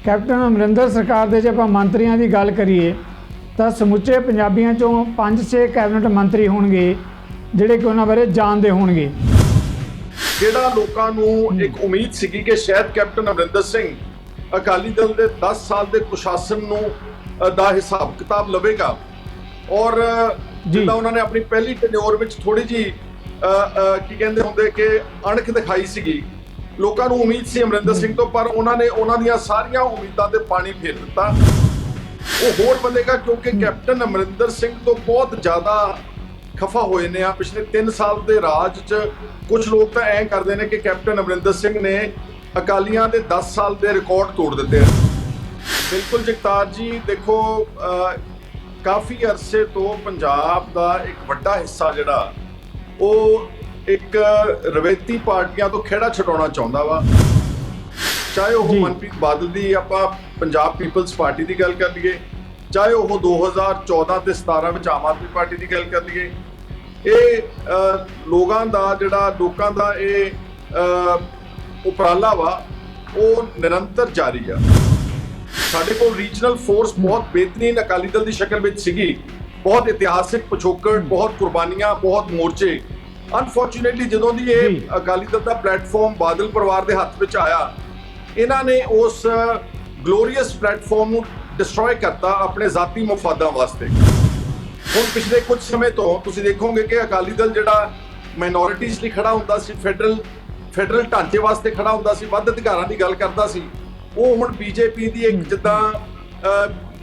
Captain Amarinder सरकार के जे आपां मंत्रियों की गल करिए तो समुचे पंजाबियों चों 5-6 कैबिनेट मंत्री होणगे जिहड़े कि उन्हां बारे जानते होणगे। ਜਿਹੜਾ ਲੋਕਾਂ ਨੂੰ ਇੱਕ ਉਮੀਦ ਸੀਗੀ ਕਿ ਸ਼ਾਇਦ ਕੈਪਟਨ ਅਮਰਿੰਦਰ ਸਿੰਘ ਅਕਾਲੀ ਦਲ ਦੇ 10 ਸਾਲ ਦੇ ਕੁਸ਼ਾਸਨ ਨੂੰ ਦਾ ਹਿਸਾਬ ਕਿਤਾਬ ਲਵੇਗਾ ਔਰ ਜਿੱਦਾਂ ਉਹਨਾਂ ਨੇ ਆਪਣੀ ਪਹਿਲੀ ਟੈਨਿਓਰ ਵਿੱਚ ਥੋੜੀ ਜੀ ਕੀ ਕਹਿੰਦੇ ਹੁੰਦੇ ਕਿ ਅਣਖ ਦਿਖਾਈ ਸੀਗੀ, ਲੋਕਾਂ ਨੂੰ ਉਮੀਦ ਸੀ ਅਮਰਿੰਦਰ ਸਿੰਘ ਤੋਂ, ਪਰ ਉਹਨਾਂ ਨੇ ਉਹਨਾਂ ਦੀਆਂ ਸਾਰੀਆਂ ਉਮੀਦਾਂ ਤੇ ਪਾਣੀ ਫੇਰ ਦਿੱਤਾ। ਉਹ ਹੋਰ ਵਧੇਗਾ ਕਿਉਂਕਿ ਕੈਪਟਨ ਅਮਰਿੰਦਰ ਸਿੰਘ ਤੋਂ ਬਹੁਤ ਜ਼ਿਆਦਾ ਖਫਾ ਹੋਏ ਨੇ ਆ ਪਿਛਲੇ 3 ਸਾਲ ਦੇ ਰਾਜ 'ਚ। ਕੁਝ ਲੋਕ ਤਾਂ ਐਂ ਕਰਦੇ ਨੇ ਕਿ ਕੈਪਟਨ ਅਮਰਿੰਦਰ ਸਿੰਘ ਨੇ ਅਕਾਲੀਆਂ ਦੇ 10 ਸਾਲ ਦੇ ਰਿਕਾਰਡ ਤੋੜ ਦਿੱਤੇ ਆ। ਬਿਲਕੁਲ ਜਗਤਾਰ ਜੀ, ਦੇਖੋ ਕਾਫੀ ਅਰਸੇ ਤੋਂ ਪੰਜਾਬ ਦਾ ਇੱਕ ਵੱਡਾ ਹਿੱਸਾ ਜਿਹੜਾ ਉਹ ਇੱਕ ਰਵਾਇਤੀ ਪਾਰਟੀਆਂ ਤੋਂ ਖੇੜਾ ਛਡਾਉਣਾ ਚਾਹੁੰਦਾ ਵਾ। ਚਾਹੇ ਉਹ ਮਨਪ੍ਰੀਤ ਬਾਦਲ ਦੀ ਆਪਾਂ ਪੰਜਾਬ ਪੀਪਲਸ ਪਾਰਟੀ ਦੀ ਗੱਲ ਕਰ ਲਈਏ, ਚਾਹੇ ਉਹ 2014 ਤੇ 17 ਵਿੱਚ ਆਮ ਆਦਮੀ ਪਾਰਟੀ ਦੀ ਗੱਲ ਕਰ ਲਈਏ। ਇਹ ਲੋਕਾਂ ਦਾ ਇਹ ਉਪਰਾਲਾ ਵਾ ਉਹ ਨਿਰੰਤਰ ਜਾਰੀ ਆ। ਸਾਡੇ ਕੋਲ ਰੀਜਨਲ ਫੋਰਸ ਬਹੁਤ ਬਿਹਤਰੀਨ ਅਕਾਲੀ ਦਲ ਦੀ ਸ਼ਕਲ ਵਿੱਚ ਸੀਗੀ, ਬਹੁਤ ਇਤਿਹਾਸਿਕ ਪਿਛੋਕੜ, ਬਹੁਤ ਕੁਰਬਾਨੀਆਂ, ਬਹੁਤ ਮੋਰਚੇ। ਅਨਫੋਰਚੂਨੇਟਲੀ ਜਦੋਂ ਦੀ ਇਹ ਅਕਾਲੀ ਦਲ ਦਾ ਪਲੇਟਫਾਰਮ ਬਾਦਲ ਪਰਿਵਾਰ ਦੇ ਹੱਥ ਵਿੱਚ ਆਇਆ, ਇਹਨਾਂ ਨੇ ਉਸ ਗਲੋਰੀਅਸ ਪਲੇਟਫਾਰਮ ਨੂੰ ਡਿਸਟਰੋਏ ਕਰਤਾ ਆਪਣੇ ਜ਼ਾਤੀ ਮਫਾਦਾਂ ਵਾਸਤੇ। ਹੁਣ ਪਿਛਲੇ ਕੁਝ ਸਮੇਂ ਤੋਂ ਤੁਸੀਂ ਦੇਖੋਗੇ ਕਿ ਅਕਾਲੀ ਦਲ ਜਿਹੜਾ ਮਾਈਨੋਰਿਟੀਜ਼ ਲਈ ਖੜਾ ਹੁੰਦਾ ਸੀ, ਫੈਡਰਲ ਢਾਂਚੇ ਵਾਸਤੇ ਖੜਾ ਹੁੰਦਾ ਸੀ, ਵੱਧ ਅਧਿਕਾਰਾਂ ਦੀ ਗੱਲ ਕਰਦਾ ਸੀ, ਉਹ ਹੁਣ ਬੀਜੇਪੀ ਦੀ ਇੱਕ ਜਿੱਦਾਂ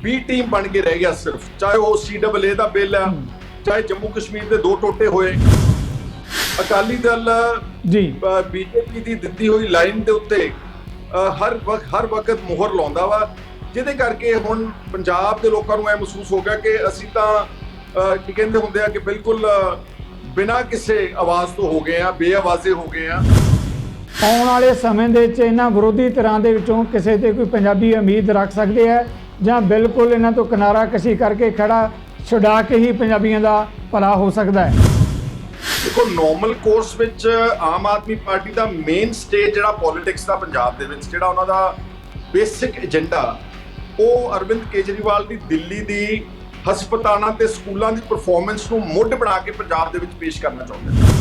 ਬੀ ਟੀਮ ਬਣ ਕੇ ਰਹਿ ਗਿਆ ਸਿਰਫ। ਚਾਹੇ ਉਹ CAA ਦਾ ਬਿੱਲ ਆ, ਚਾਹੇ ਜੰਮੂ ਕਸ਼ਮੀਰ ਦੇ 2 ਟੋਟੇ ਹੋਏ। ਅਕਾਲੀ ਦਲ ਬੀਜੇਪੀ ਦੀ ਦਿੱਤੀ ਹੋਈ ਲਾਈਨ ਦੇ ਉੱਤੇ ਹਰ ਵਕਤ ਮੁਹਰ ਲਾਉਂਦਾ ਵਾ, ਜਿਹਦੇ ਕਰਕੇ ਹੁਣ ਪੰਜਾਬ ਦੇ ਲੋਕਾਂ ਨੂੰ ਇਹ ਮਹਿਸੂਸ ਹੋ ਗਿਆ ਕਿ ਅਸੀਂ ਤਾਂ ਕੀ ਕਹਿੰਦੇ ਹੁੰਦੇ ਆ ਕਿ ਬਿਲਕੁਲ ਬਿਨਾਂ ਕਿਸੇ ਆਵਾਜ਼ ਤੋਂ ਹੋ ਗਏ ਆ, ਬੇਆਵਾਜ਼ੇ ਹੋ ਗਏ ਆ। ਆਉਣ ਵਾਲੇ ਸਮੇਂ ਦੇ ਵਿੱਚ ਇਹਨਾਂ ਵਿਰੋਧੀ ਧਿਰਾਂ ਦੇ ਵਿੱਚੋਂ ਕਿਸੇ ਤੇ ਕੋਈ ਪੰਜਾਬੀ ਉਮੀਦ ਰੱਖ ਸਕਦੇ ਆ ਜਾਂ ਬਿਲਕੁਲ ਇਹਨਾਂ ਤੋਂ ਕਿਨਾਰਾ ਕਸ਼ੀ ਕਰਕੇ ਖੜਾ ਛੁਡਾ ਕੇ ਹੀ ਪੰਜਾਬੀਆਂ ਦਾ ਭਲਾ ਹੋ ਸਕਦਾ ਹੈ? ਦੇਖੋ, ਨੋਰਮਲ ਕੋਰਸ ਵਿੱਚ ਆਮ ਆਦਮੀ ਪਾਰਟੀ ਦਾ ਮੇਨ ਸਟੇਜ ਜਿਹੜਾ ਪੋਲਿਟਿਕਸ ਦਾ ਪੰਜਾਬ ਦੇ ਵਿੱਚ ਜਿਹੜਾ ਉਹਨਾਂ ਦਾ ਬੇਸਿਕ ਏਜੰਡਾ, ਉਹ ਅਰਵਿੰਦ ਕੇਜਰੀਵਾਲ ਦੀ ਦਿੱਲੀ ਦੀ ਹਸਪਤਾਲਾਂ ਤੇ ਸਕੂਲਾਂ ਦੀ ਪਰਫਾਰਮੈਂਸ ਨੂੰ ਮੁੱਢ ਬਣਾ ਕੇ ਪੰਜਾਬ ਦੇ ਵਿੱਚ ਪੇਸ਼ ਕਰਨਾ ਚਾਹੁੰਦੇ ਨੇ।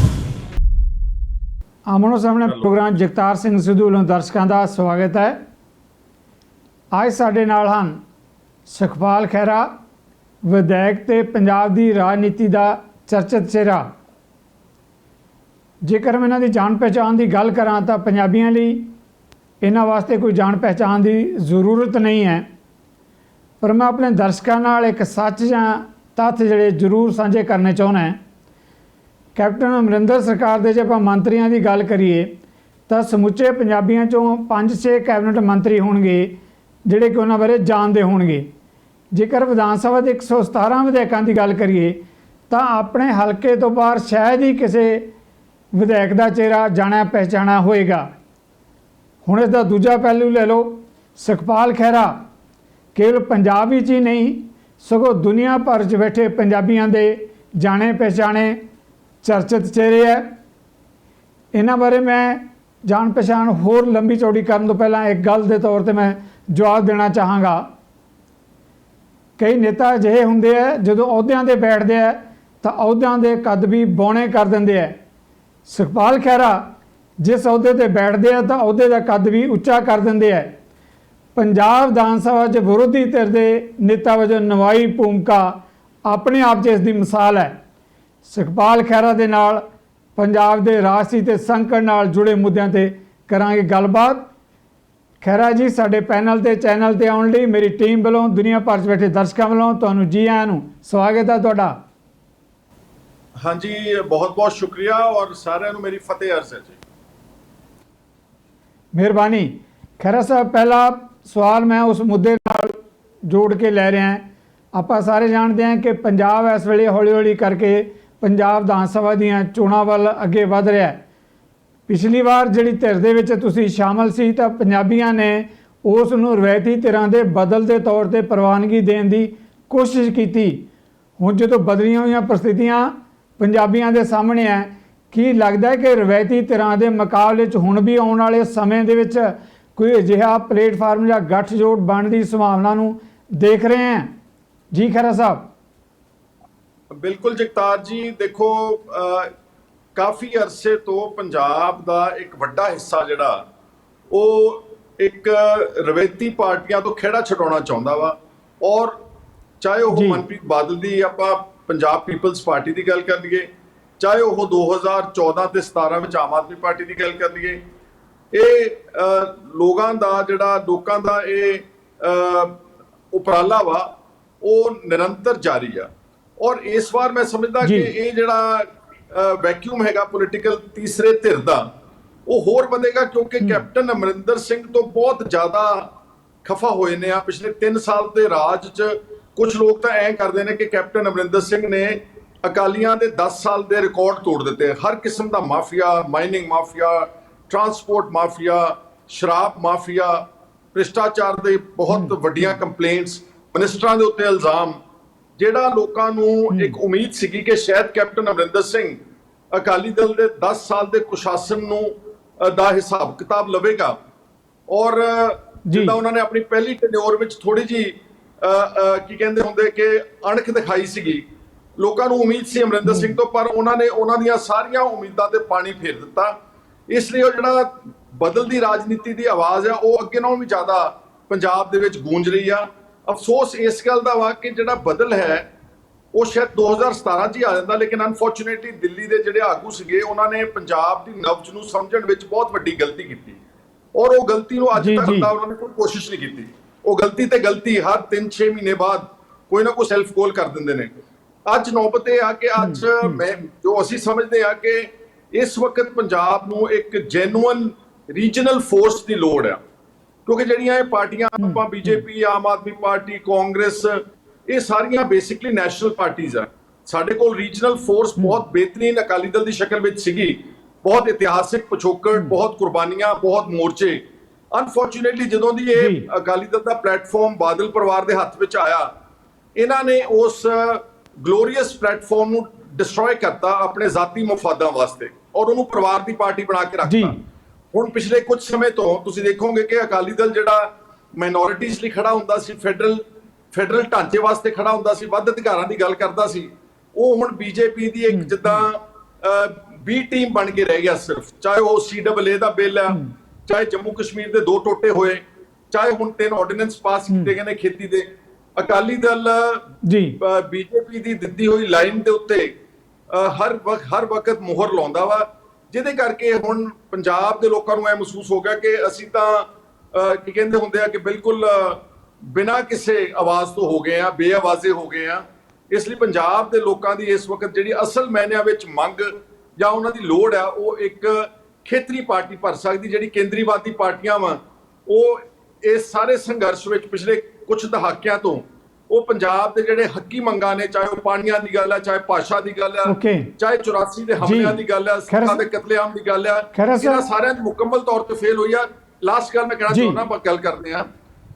ਆਮਣੋ ਸਾਹਮਣੇ ਪ੍ਰੋਗਰਾਮ ਜਗਤਾਰ ਸਿੰਘ ਸਿੱਧੂ ਵੱਲੋਂ ਦਰਸ਼ਕਾਂ ਦਾ ਸਵਾਗਤ ਹੈ। ਅੱਜ ਸਾਡੇ ਨਾਲ ਹਨ ਸੁਖਪਾਲ ਖਹਿਰਾ, ਵਿਧਾਇਕ ਤੇ ਪੰਜਾਬ ਦੀ ਰਾਜਨੀਤੀ ਦਾ ਚਰਚਿਤ ਚਿਹਰਾ। ਜੇਕਰ ਮੈਂ ਇਹਨਾਂ ਦੀ ਜਾਣ ਪਹਿਚਾਣ ਦੀ ਗੱਲ ਕਰਾਂ ਤਾਂ ਪੰਜਾਬੀਆਂ ਲਈ ਇਹਨਾਂ ਵਾਸਤੇ ਕੋਈ ਜਾਣ ਪਹਿਚਾਣ ਦੀ ਜ਼ਰੂਰਤ ਨਹੀਂ ਹੈ, ਪਰ ਮੈਂ ਆਪਣੇ ਦਰਸ਼ਕਾਂ ਨਾਲ ਇੱਕ ਸੱਚ ਜਾਂ ਤੱਥ ਜਿਹੜੇ ਜ਼ਰੂਰ ਸਾਂਝੇ ਕਰਨੇ ਚਾਹੁੰਦਾ। ਕੈਪਟਨ ਅਮਰਿੰਦਰ ਸਰਕਾਰ ਦੇ ਜੇ ਆਪਾਂ ਮੰਤਰੀਆਂ ਦੀ ਗੱਲ ਕਰੀਏ ਤਾਂ ਸਮੁੱਚੇ ਪੰਜਾਬੀਆਂ ਚੋਂ 5-6 ਕੈਬਨਿਟ ਮੰਤਰੀ ਹੋਣਗੇ ਜਿਹੜੇ ਕਿ ਉਹਨਾਂ ਬਾਰੇ ਜਾਣਦੇ ਹੋਣਗੇ। ਜੇਕਰ ਵਿਧਾਨ ਸਭਾ ਦੇ 117 ਵਿਧਾਇਕਾਂ ਦੀ ਗੱਲ ਕਰੀਏ ਤਾਂ ਆਪਣੇ ਹਲਕੇ ਤੋਂ ਬਾਹਰ ਸ਼ਾਇਦ ਹੀ ਕਿਸੇ ਵਿਧਾਇਕ ਦਾ ਚਿਹਰਾ ਜਾਣਿਆ ਪਹਿਚਾਣਾ ਹੋਏਗਾ। ਹੁਣ ਇਸ ਦਾ ਦੂਜਾ ਪਹਿਲੂ ਲੈ ਲਓ, ਸੁਖਪਾਲ ਖਹਿਰਾ ਕੇਵਲ ਪੰਜਾਬ ਵਿੱਚ ਹੀ ਨਹੀਂ ਸਗੋਂ ਦੁਨੀਆ ਭਰ 'ਚ ਬੈਠੇ ਪੰਜਾਬੀਆਂ ਦੇ ਜਾਣੇ ਪਹਿਚਾਣੇ ਚਰਚਿਤ ਚਿਹਰੇ ਹੈ। ਇਹਨਾਂ ਬਾਰੇ ਮੈਂ ਜਾਣ ਪਛਾਣ ਹੋਰ ਲੰਬੀ ਚੌੜੀ ਕਰਨ ਤੋਂ ਪਹਿਲਾਂ ਇੱਕ ਗੱਲ ਦੇ ਤੌਰ 'ਤੇ ਮੈਂ ਜਵਾਬ ਦੇਣਾ ਚਾਹਾਂਗਾ। ਕਈ ਨੇਤਾ ਅਜਿਹੇ ਹੁੰਦੇ ਆ ਜਦੋਂ ਅਹੁਦਿਆਂ 'ਤੇ ਬੈਠਦੇ ਆ ਤਾਂ ਅਹੁਦਿਆਂ ਦੇ ਕੱਦ ਵੀ ਬੌਣੇ ਕਰ ਦਿੰਦੇ ਆ। ਸੁਖਪਾਲ ਖਹਿਰਾ ਜਿਸ ਅਹੁਦੇ 'ਤੇ ਬੈਠਦੇ ਆ ਤਾਂ ਅਹੁਦੇ ਦਾ ਕੱਦ ਵੀ ਉੱਚਾ ਕਰ ਦਿੰਦੇ ਆ। ਪੰਜਾਬ ਵਿਧਾਨ ਸਭਾ 'ਚ ਵਿਰੋਧੀ ਧਿਰ ਦੇ ਨੇਤਾ ਵਜੋਂ ਨਿਭਾਈ ਭੂਮਿਕਾ ਆਪਣੇ ਆਪ 'ਚ ਇਸ ਦੀ ਮਿਸਾਲ ਹੈ। ਸੁਖਪਾਲ ਖਹਿਰਾ ਦੇ ਨਾਲ ਪੰਜਾਬ ਦੇ ਰਾਜਸੀ ਤੇ ਸੰਕਟ ਨਾਲ ਜੁੜੇ ਮੁੱਦਿਆਂ 'ਤੇ ਕਰਾਂਗੇ ਗੱਲਬਾਤ। ਖਹਿਰਾ ਜੀ, ਸਾਡੇ ਪੈਨਲ ਤੇ ਚੈਨਲ ਤੇ ਆਉਣ ਲਈ ਮੇਰੀ ਟੀਮ ਵੱਲੋਂ ਦੁਨੀਆ ਭਰ 'ਚ ਬੈਠੇ ਦਰਸ਼ਕਾਂ ਵੱਲੋਂ ਤੁਹਾਨੂੰ ਜੀ ਆਇਆਂ ਨੂੰ ਸਵਾਗਤ ਹੈ ਤੁਹਾਡਾ। ਹਾਂਜੀ, ਬਹੁਤ ਬਹੁਤ ਸ਼ੁਕਰੀਆ ਔਰ ਸਾਰਿਆਂ ਨੂੰ ਮੇਰੀ ਫਤਿਹ ਅਰਜ਼ ਹੈ ਜੀ। ਮਿਹਰਬਾਨੀ। ਖਹਿਰਾ ਸਾਹਿਬ, ਪਹਿਲਾ ਸਵਾਲ ਮੈਂ ਉਸ ਮੁੱਦੇ ਨਾਲ ਜੋੜ ਕੇ ਲੈ ਰਿਹਾ। ਆਪਾਂ ਸਾਰੇ ਜਾਣਦੇ ਹਾਂ ਕਿ ਪੰਜਾਬ ਇਸ ਵੇਲੇ ਹੌਲੀ ਹੌਲੀ ਕਰਕੇ ਪੰਜਾਬ ਵਿਧਾਨ ਸਭਾ ਦੀਆਂ ਚੋਣਾਂ ਵੱਲ ਅੱਗੇ ਵਧ ਰਿਹਾ ਹੈ। ਪਿਛਲੀ ਵਾਰ ਜਿਹੜੀ ਧਿਰ ਦੇ ਵਿੱਚ ਤੁਸੀਂ ਸ਼ਾਮਲ ਸੀ ਤਾਂ ਪੰਜਾਬੀਆਂ ਨੇ ਉਸ ਨੂੰ ਰਵਾਇਤੀ ਧਿਰਾਂ ਦੇ ਬਦਲ ਦੇ ਤੌਰ 'ਤੇ ਪ੍ਰਵਾਨਗੀ ਦੇਣ ਦੀ ਕੋਸ਼ਿਸ਼ ਕੀਤੀ। ਹੁਣ ਜਦੋਂ ਬਦਲੀਆਂ ਹੋਈਆਂ ਪ੍ਰਸਥਿਤੀਆਂ ਪੰਜਾਬੀਆਂ ਦੇ ਸਾਹਮਣੇ ਹੈ, ਕੀ ਲੱਗਦਾ ਹੈ ਕਿ ਰਵਾਇਤੀ ਧਿਰਾਂ ਦੇ ਮੁਕਾਬਲੇ 'ਚ ਹੁਣ ਵੀ ਆਉਣ ਵਾਲੇ ਸਮੇਂ ਦੇ ਵਿੱਚ ਕੋਈ ਅਜਿਹਾ ਪਲੇਟਫਾਰਮ ਜਾਂ ਗੱਠਜੋੜ ਬਣਨ ਦੀ ਸੰਭਾਵਨਾ ਨੂੰ ਦੇਖ ਰਹੇ हैं जी खैरा साहब? ਬਿਲਕੁਲ ਜਗਤਾਰ ਜੀ, ਦੇਖੋ ਕਾਫੀ ਅਰਸੇ ਤੋਂ ਪੰਜਾਬ ਦਾ ਇੱਕ ਵੱਡਾ ਹਿੱਸਾ ਜਿਹੜਾ ਉਹ ਇੱਕ ਰਵਾਇਤੀ ਪਾਰਟੀਆਂ ਤੋਂ ਖਹਿੜਾ ਛਡਾਉਣਾ ਚਾਹੁੰਦਾ ਵਾ। ਔਰ ਚਾਹੇ ਉਹ ਮਨਪ੍ਰੀਤ ਬਾਦਲ ਦੀ ਆਪਾਂ ਪੰਜਾਬ ਪੀਪਲਸ ਪਾਰਟੀ ਦੀ ਗੱਲ ਕਰ ਲਈਏ, ਚਾਹੇ ਉਹ 2014 ਤੇ 17 ਵਿੱਚ ਆਮ ਆਦਮੀ ਪਾਰਟੀ ਦੀ ਗੱਲ ਕਰ ਲਈਏ, ਇਹ ਲੋਕਾਂ ਦਾ ਇਹ ਉਪਰਾਲਾ ਵਾ ਉਹ ਨਿਰੰਤਰ ਜਾਰੀ ਆ। ਔਰ ਇਸ ਵਾਰ ਮੈਂ ਸਮਝਦਾ ਕਿ ਇਹ ਜਿਹੜਾ ਵੈਕਿਊਮ ਹੈਗਾ ਪੋਲੀਟੀਕਲ ਤੀਸਰੇ ਧਿਰ ਦਾ, ਉਹ ਹੋਰ ਵਧੇਗਾ ਕਿਉਂਕਿ ਕੈਪਟਨ ਅਮਰਿੰਦਰ ਸਿੰਘ ਤੋਂ ਬਹੁਤ ਜ਼ਿਆਦਾ ਖਫਾ ਹੋਏ ਨੇ ਆ ਪਿਛਲੇ 3 ਸਾਲ ਦੇ ਰਾਜ 'ਚ। ਕੁਝ ਲੋਕ ਤਾਂ ਐਂ ਕਰਦੇ ਨੇ ਕਿ ਕੈਪਟਨ ਅਮਰਿੰਦਰ ਸਿੰਘ ਨੇ ਅਕਾਲੀਆਂ ਦੇ 10 ਸਾਲ ਦੇ ਰਿਕਾਰਡ ਤੋੜ ਦਿੱਤੇ। ਹਰ ਕਿਸਮ ਦਾ mafia, mining mafia, transport mafia, ਸ਼ਰਾਬ ਮਾਫੀਆ, ਭ੍ਰਿਸ਼ਟਾਚਾਰ ਦੇ ਬਹੁਤ ਵੱਡੀਆਂ ਕੰਪਲੇਂਟਸ, ਮਿਨਿਸਟਰਾਂ ਦੇ ਉੱਤੇ ਇਲਜ਼ਾਮ, ਜਿਹੜਾ ਲੋਕਾਂ ਨੂੰ ਇੱਕ ਉਮੀਦ ਸੀਗੀ ਕਿ ਸ਼ਾਇਦ ਕੈਪਟਨ ਅਮਰਿੰਦਰ ਸਿੰਘ ਅਕਾਲੀ ਦਲ ਦੇ 10 ਸਾਲ ਦੇ ਕੁਸ਼ਾਸਨ ਨੂੰ ਦਾ ਹਿਸਾਬ ਕਿਤਾਬ ਲਵੇਗਾ। ਔਰ ਜਿੱਦਾਂ ਉਹਨਾਂ ਨੇ ਆਪਣੀ ਪਹਿਲੀ ਟੈਨਿਓਰ ਵਿੱਚ ਥੋੜੀ ਜੀ ਕੀ ਕਹਿੰਦੇ ਹੁੰਦੇ ਕਿ ਅਣਖ ਦਿਖਾਈ ਸੀਗੀ, ਲੋਕਾਂ ਨੂੰ ਉਮੀਦ ਸੀ ਅਮਰਿੰਦਰ ਸਿੰਘ ਤੋਂ, ਪਰ ਉਹਨਾਂ ਨੇ ਉਹਨਾਂ ਦੀਆਂ ਸਾਰੀਆਂ ਉਮੀਦਾਂ ਤੇ ਪਾਣੀ ਫੇਰ ਦਿੱਤਾ। ਇਸ ਲਈ ਉਹ ਜਿਹੜਾ ਬਦਲਦੀ ਰਾਜਨੀਤੀ ਦੀ ਆਵਾਜ਼ ਆ ਉਹ ਅੱਗੇ ਨਾਲੋਂ ਵੀ ਜ਼ਿਆਦਾ ਪੰਜਾਬ ਦੇ ਵਿੱਚ ਗੂੰਜ ਰਹੀ ਆ। ਅਫਸੋਸ ਇਸ ਗੱਲ ਦਾ ਵਾ ਕਿ ਜਿਹੜਾ ਬਦਲ ਹੈ ਉਹ ਸ਼ਾਇਦ 2017 'ਚ ਹੀ ਆ ਜਾਂਦਾ, ਲੇਕਿਨ ਅਨਫੋਰਚੂਨੇਟਲੀ ਦਿੱਲੀ ਦੇ ਜਿਹੜੇ ਆਗੂ ਸੀਗੇ ਉਹਨਾਂ ਨੇ ਪੰਜਾਬ ਦੀ ਨਬਜ਼ ਨੂੰ ਸਮਝਣ ਵਿੱਚ ਬਹੁਤ ਵੱਡੀ ਗਲਤੀ ਕੀਤੀ। ਔਰ ਉਹ ਗਲਤੀ ਨੂੰ ਅੱਜ ਤੱਕ ਦਾ ਉਹਨਾਂ ਨੇ ਕੋਈ ਕੋਸ਼ਿਸ਼ ਨਹੀਂ ਕੀਤੀ। ਉਹ ਗਲਤੀ ਤੇ ਗਲਤੀ ਹਰ 3-6 ਮਹੀਨੇ ਬਾਅਦ ਕੋਈ ਨਾ ਕੋਈ ਸੈਲਫ ਗੋਲ ਕਰ ਦਿੰਦੇ ਨੇ। ਅੱਜ ਨੌਬਤ ਇਹ ਆ ਕਿ ਅੱਜ ਜੋ ਅਸੀਂ ਸਮਝਦੇ ਆ ਕਿ ਇਸ ਵਕਤ ਪੰਜਾਬ ਨੂੰ ਇੱਕ ਜੈਨੂਅਨ ਰੀਜਨਲ ਫੋਰਸ ਦੀ ਲੋੜ ਆ, ਕਿਉਂਕਿ ਜਿਹੜੀਆਂ ਇਹ ਪਾਰਟੀਆਂ ਆਪਾਂ ਬੀਜੇਪੀ, ਆਮ ਆਦਮੀ ਪਾਰਟੀ, ਕਾਂਗਰਸ, ਇਹ ਸਾਰੀਆਂ ਬੇਸਿਕਲੀ ਨੈਸ਼ਨਲ ਪਾਰਟੀਆਂ ਆ। ਸਾਡੇ ਕੋਲ ਰੀਜਨਲ ਫੋਰਸ ਬਹੁਤ ਬਿਹਤਰੀਨ ਅਕਾਲੀ ਦਲ ਦੀ ਸ਼ਕਲ ਵਿੱਚ ਸੀਗੀ, ਬਹੁਤ ਇਤਿਹਾਸਿਕ ਪਿਛੋਕੜ, ਬਹੁਤ ਕੁਰਬਾਨੀਆਂ, ਬਹੁਤ ਮੋਰਚੇ। ਅਨਫੋਰਚੂਨੇਟਲੀ ਜਦੋਂ ਦੀ ਇਹ ਅਕਾਲੀ ਦਲ ਦਾ ਪਲੇਟਫਾਰਮ ਬਾਦਲ ਪਰਿਵਾਰ ਦੇ ਹੱਥ ਵਿੱਚ ਆਇਆ, ਇਹਨਾਂ ਨੇ ਉਸ ਗਲੋਰੀਅਸ ਪਲੇਟਫਾਰਮ ਨੂੰ ਡਿਸਟਰੋਏ ਕਰਤਾ ਆਪਣੇ ਜ਼ਾਤੀ ਮਫਾਦਾਂ ਵਾਸਤੇ ਔਰ ਉਹਨੂੰ ਪਰਿਵਾਰ ਦੀ ਪਾਰਟੀ ਬਣਾ ਕੇ ਰੱਖਤਾ। ਹੁਣ ਪਿਛਲੇ ਕੁਝ ਸਮੇਂ ਤੋਂ ਤੁਸੀਂ ਦੇਖੋਗੇ ਕਿ ਅਕਾਲੀ ਦਲ ਜਿਹੜਾ ਮਾਈਨੋਰਿਟੀਜ਼ ਲਈ ਖੜਾ ਹੁੰਦਾ ਸੀ, ਫੈਡਰਲ ਢਾਂਚੇ ਵਾਸਤੇ ਖੜਾ ਹੁੰਦਾ ਸੀ, ਵੱਧ ਅਧਿਕਾਰਾਂ ਦੀ ਗੱਲ ਕਰਦਾ ਸੀ, ਉਹ ਹੁਣ ਬੀਜੇਪੀ ਦੀ ਇੱਕ ਜਿੱਦਾਂ ਬੀ ਟੀਮ ਬਣ ਕੇ ਰਹਿ ਗਿਆ ਸਿਰਫ। ਚਾਹੇ ਉਹ CAA ਦਾ ਬਿੱਲ ਆ, ਚਾਹੇ ਜੰਮੂ ਕਸ਼ਮੀਰ ਦੇ 2 ਟੋਟੇ ਹੋਏ, ਚਾਹੇ ਹੁਣ 3 ਆਰਡੀਨੈਂਸ ਪਾਸ ਕੀਤੇ ਗਏ ਨੇ ਖੇਤੀ ਦੇ। ਅਕਾਲੀ ਦਲ ਬੀਜੇਪੀ ਦੀ ਦਿੱਤੀ ਹੋਈ ਲਾਈਨ ਦੇ ਉੱਤੇ ਹਰ ਵਕਤ ਮੋਹਰ ਲਾਉਂਦਾ ਵਾ, ਜਿਹਦੇ ਕਰਕੇ ਹੁਣ ਪੰਜਾਬ ਦੇ ਲੋਕਾਂ ਨੂੰ ਇਹ ਮਹਿਸੂਸ ਹੋ ਗਿਆ ਕਿ ਅਸੀਂ ਤਾਂ ਕੀ ਕਹਿੰਦੇ ਹੁੰਦੇ ਆ ਕਿ ਬਿਲਕੁਲ ਬਿਨਾਂ ਕਿਸੇ ਆਵਾਜ਼ ਤੋਂ ਹੋ ਗਏ ਆ, ਬੇਆਵਾਜ਼ੇ ਹੋ ਗਏ ਆ। ਇਸ ਲਈ ਪੰਜਾਬ ਦੇ ਲੋਕਾਂ ਦੀ ਇਸ ਵਕਤ ਜਿਹੜੀ ਅਸਲ ਮਾਇਨਿਆਂ ਵਿੱਚ ਮੰਗ ਜਾਂ ਉਹਨਾਂ ਦੀ ਲੋੜ ਆ, ਉਹ ਇੱਕ ਖੇਤਰੀ ਪਾਰਟੀ ਭਰ ਸਕਦੀ। ਜਿਹੜੀ ਕੇਂਦਰੀਵਾਦੀ ਪਾਰਟੀਆਂ ਵਾ ਉਹ ਇਸ ਸਾਰੇ ਸੰਘਰਸ਼ ਵਿੱਚ ਪਿਛਲੇ ਕੁਝ ਦਹਾਕਿਆਂ ਤੋਂ ਉਹ ਪੰਜਾਬ ਦੇ ਜਿਹੜੇ ਹੱਕੀ ਮੰਗਾਂ ਨੇ, ਚਾਹੇ ਉਹ ਪਾਣੀਆਂ ਦੀ ਗੱਲ ਆ, ਚਾਹੇ ਭਾਸ਼ਾ ਦੀ ਗੱਲ ਆ, ਚਾਹੇ 84 ਦੇ ਹਮਲਿਆਂ ਦੀ ਗੱਲ ਆ, ਸਿੱਖਾਂ ਦੇ ਕਤਲੇਆਮ ਦੀ ਗੱਲ ਆ, ਇਹਨਾਂ ਸਾਰਿਆਂ ਦੀ ਮੁਕੰਮਲ ਤੌਰ ਤੇ ਫੇਲ ਹੋਈ ਆ। ਲਾਸਟ ਗੱਲ ਮੈਂ ਕਹਿਣਾ ਚਾਹੁੰਦਾ, ਆਪਾਂ ਗੱਲ ਕਰਦੇ ਆ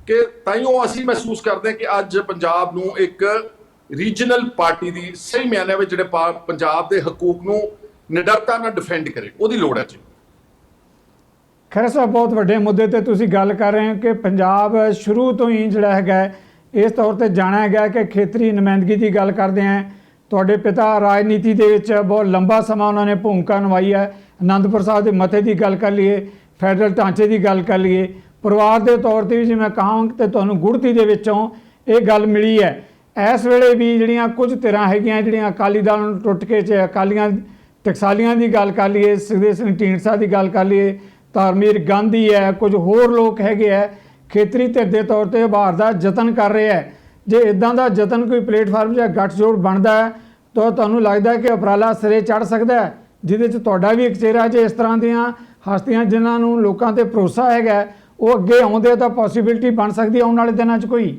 ਕਿ ਤਾਈਓ ਅਸੀਂ ਮਹਿਸੂਸ ਕਰਦੇ ਕਿ ਅੱਜ ਪੰਜਾਬ ਨੂੰ ਇੱਕ ਰੀਜਨਲ ਪਾਰਟੀ ਦੀ ਸਹੀ ਮਾਇਨਿਆਂ ਵਿੱਚ ਜਿਹੜੇ ਪੰਜਾਬ ਦੇ ਹਕੂਕ ਨੂੰ ਨਿਡਰਤਾ ਨਾਲ ਡਿਫੈਂਡ ਕਰੇ, ਉਹਦੀ ਲੋੜ ਹੈ ਜੀ। ਖੈਰ ਸਾਹਿਬ, ਬਹੁਤ ਵੱਡੇ ਮੁੱਦੇ ਤੇ ਤੁਸੀਂ ਗੱਲ ਕਰ ਰਹੇ ਹੋ ਕਿ ਪੰਜਾਬ ਸ਼ੁਰੂ ਤੋਂ ਹੀ ਜਿਹੜਾ ਹੈਗਾ ਇਸ ਤੌਰ ਤੇ ਜਾਣਿਆ ਗਿਆ ਕਿ ਖੇਤਰੀ ਨੁਮਾਇੰਦਗੀ ਦੀ ਗੱਲ ਕਰਦੇ ਹਾਂ। ਤੁਹਾਡੇ ਪਿਤਾ ਰਾਜਨੀਤੀ ਦੇ ਵਿੱਚ ਬਹੁਤ ਲੰਬਾ ਸਮਾਂ ਉਹਨਾਂ ਨੇ ਭੂਮਿਕਾ ਨਿਭਾਈ ਹੈ। ਅਨੰਦਪੁਰ ਸਾਹਿਬ ਦੇ ਮਤੇ ਦੀ ਗੱਲ ਕਰ ਲਈਏ, ਫੈਡਰਲ ਢਾਂਚੇ ਦੀ ਗੱਲ ਕਰ ਲਈਏ, ਪਰਿਵਾਰ ਦੇ ਤੌਰ ਤੇ ਵੀ ਜੇ ਮੈਂ ਕਹਾਂ ਤੇ ਤੁਹਾਨੂੰ ਗੁੜਤੀ ਦੇ ਵਿੱਚੋਂ ਇਹ ਗੱਲ ਮਿਲੀ ਹੈ। ਇਸ ਵੇਲੇ ਵੀ ਜਿਹੜੀਆਂ ਕੁਝ ਧਿਰਾਂ ਹੈਗੀਆਂ ਜਿਹੜੀਆਂ ਅਕਾਲੀ ਦਲ ਨੂੰ ਟੁੱਟ ਕੇ ਅਕਾਲੀਆਂ ਟਕਸਾਲੀਆਂ ਦੀ ਗੱਲ ਕਰ ਲਈਏ, ਸੁਖਦੇਵ ਸਿੰਘ ਢੀਂਡਸਾ ਦੀ ਗੱਲ ਕਰ ਲਈਏ, ਧਰਮਵੀਰ ਗਾਂਧੀ ਹੈ, ਕੁਝ ਹੋਰ ਲੋਕ ਹੈਗੇ ਹੈ ਖੇਤਰੀ ਧਿਰ ਦੇ ਤੌਰ ਤੇ ਉਭਾਰ ਦਾ ਯਤਨ ਕਰ ਰਹੇ ਹੈ। ਜੇ ਇਦਾਂ ਦਾ ਯਤਨ ਕੋਈ ਪਲੇਟਫਾਰਮ ਜਾਂ ਗੱਠਜੋੜ ਬਣਦਾ ਹੈ ਤਾਂ ਤੁਹਾਨੂੰ ਲੱਗਦਾ ਹੈ ਕਿ ਉਪਰਾਲਾ ਸਿਰੇ ਚੜ੍ਹ ਸਕਦਾ ਹੈ, ਜਿਹਦੇ 'ਚ ਤੁਹਾਡਾ ਵੀ ਇੱਕ ਚਿਹਰਾ ਜੇ ਇਸ ਤਰ੍ਹਾਂ ਦੀਆਂ ਹਸਤੀਆਂ ਜਿਨ੍ਹਾਂ ਨੂੰ ਲੋਕਾਂ ਤੇ ਭਰੋਸਾ ਹੈਗਾ ਉਹ ਅੱਗੇ ਆਉਂਦੇ ਤਾਂ ਪੋਸੀਬਿਲਿਟੀ ਬਣ ਸਕਦੀ ਆਉਣ ਵਾਲੇ ਦਿਨਾਂ 'ਚ? ਕੋਈ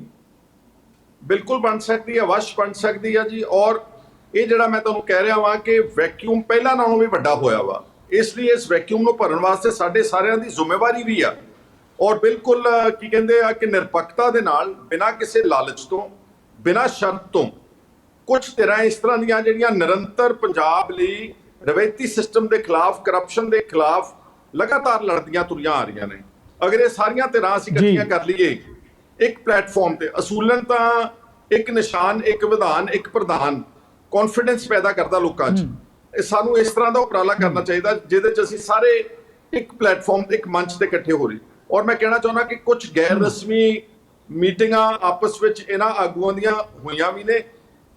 ਬਿਲਕੁਲ ਬਣ ਸਕਦੀ ਹੈ, ਅਵਸ਼ ਬਣ ਸਕਦੀ ਹੈ ਜੀ। ਔਰ ਇਹ ਜਿਹੜਾ ਮੈਂ ਤੁਹਾਨੂੰ ਕਹਿ ਰਿਹਾ ਵਾਂ ਕਿ ਵੈਕਿਊਮ ਪਹਿਲਾਂ ਨਾਲੋਂ ਵੀ ਵੱਡਾ ਹੋਇਆ ਵਾ, ਇਸ ਲਈ ਇਸ ਵੈਕਿਊਮ ਨੂੰ ਭਰਨ ਵਾਸਤੇ ਸਾਡੇ ਸਾਰਿਆਂ ਦੀ ਜ਼ਿੰਮੇਵਾਰੀ ਵੀ ਆ। ਔਰ ਬਿਲਕੁਲ ਕੀ ਕਹਿੰਦੇ ਆ ਕਿ ਨਿਰਪੱਖਤਾ ਦੇ ਨਾਲ, ਬਿਨਾਂ ਕਿਸੇ ਲਾਲਚ ਤੋਂ, ਬਿਨਾਂ ਸ਼ਰਤ ਤੋਂ, ਕੁਝ ਧਿਰਾਂ ਇਸ ਤਰ੍ਹਾਂ ਦੀਆਂ ਜਿਹੜੀਆਂ ਨਿਰੰਤਰ ਪੰਜਾਬ ਲਈ ਰਵਾਇਤੀ ਸਿਸਟਮ ਦੇ ਖਿਲਾਫ, ਕਰਪਸ਼ਨ ਦੇ ਖਿਲਾਫ ਲਗਾਤਾਰ ਲੜਦੀਆਂ ਤੁਰੀਆਂ ਆ ਰਹੀਆਂ ਨੇ। ਅਗਰ ਇਹ ਸਾਰੀਆਂ ਧਿਰਾਂ ਅਸੀਂ ਇਕੱਠੀਆਂ ਕਰ ਲਈਏ ਇੱਕ ਪਲੇਟਫਾਰਮ ਤੇ, ਅਸੂਲਨ ਤਾਂ ਇੱਕ ਨਿਸ਼ਾਨ, ਇੱਕ ਵਿਧਾਨ, ਇੱਕ ਪ੍ਰਧਾਨ ਕੌਨਫੀਡੈਂਸ ਪੈਦਾ ਕਰਦਾ ਲੋਕਾਂ 'ਚ। ਇਹ ਸਾਨੂੰ ਇਸ ਤਰ੍ਹਾਂ ਦਾ ਉਪਰਾਲਾ ਕਰਨਾ ਚਾਹੀਦਾ ਜਿਹਦੇ 'ਚ ਅਸੀਂ ਸਾਰੇ ਇੱਕ ਪਲੇਟਫਾਰਮ ਤੇ, ਇੱਕ ਮੰਚ ਤੇ ਇਕੱਠੇ ਹੋ ਰਹੀ। ਔਰ ਮੈਂ ਕਹਿਣਾ ਚਾਹੁੰਦਾ ਕਿ ਕੁਝ ਗੈਰ ਰਸਮੀ ਮੀਟਿੰਗਾਂ ਆਪਸ ਵਿੱਚ ਇਹਨਾਂ ਆਗੂਆਂ ਦੀਆਂ ਹੋਈਆਂ ਵੀ ਨੇ,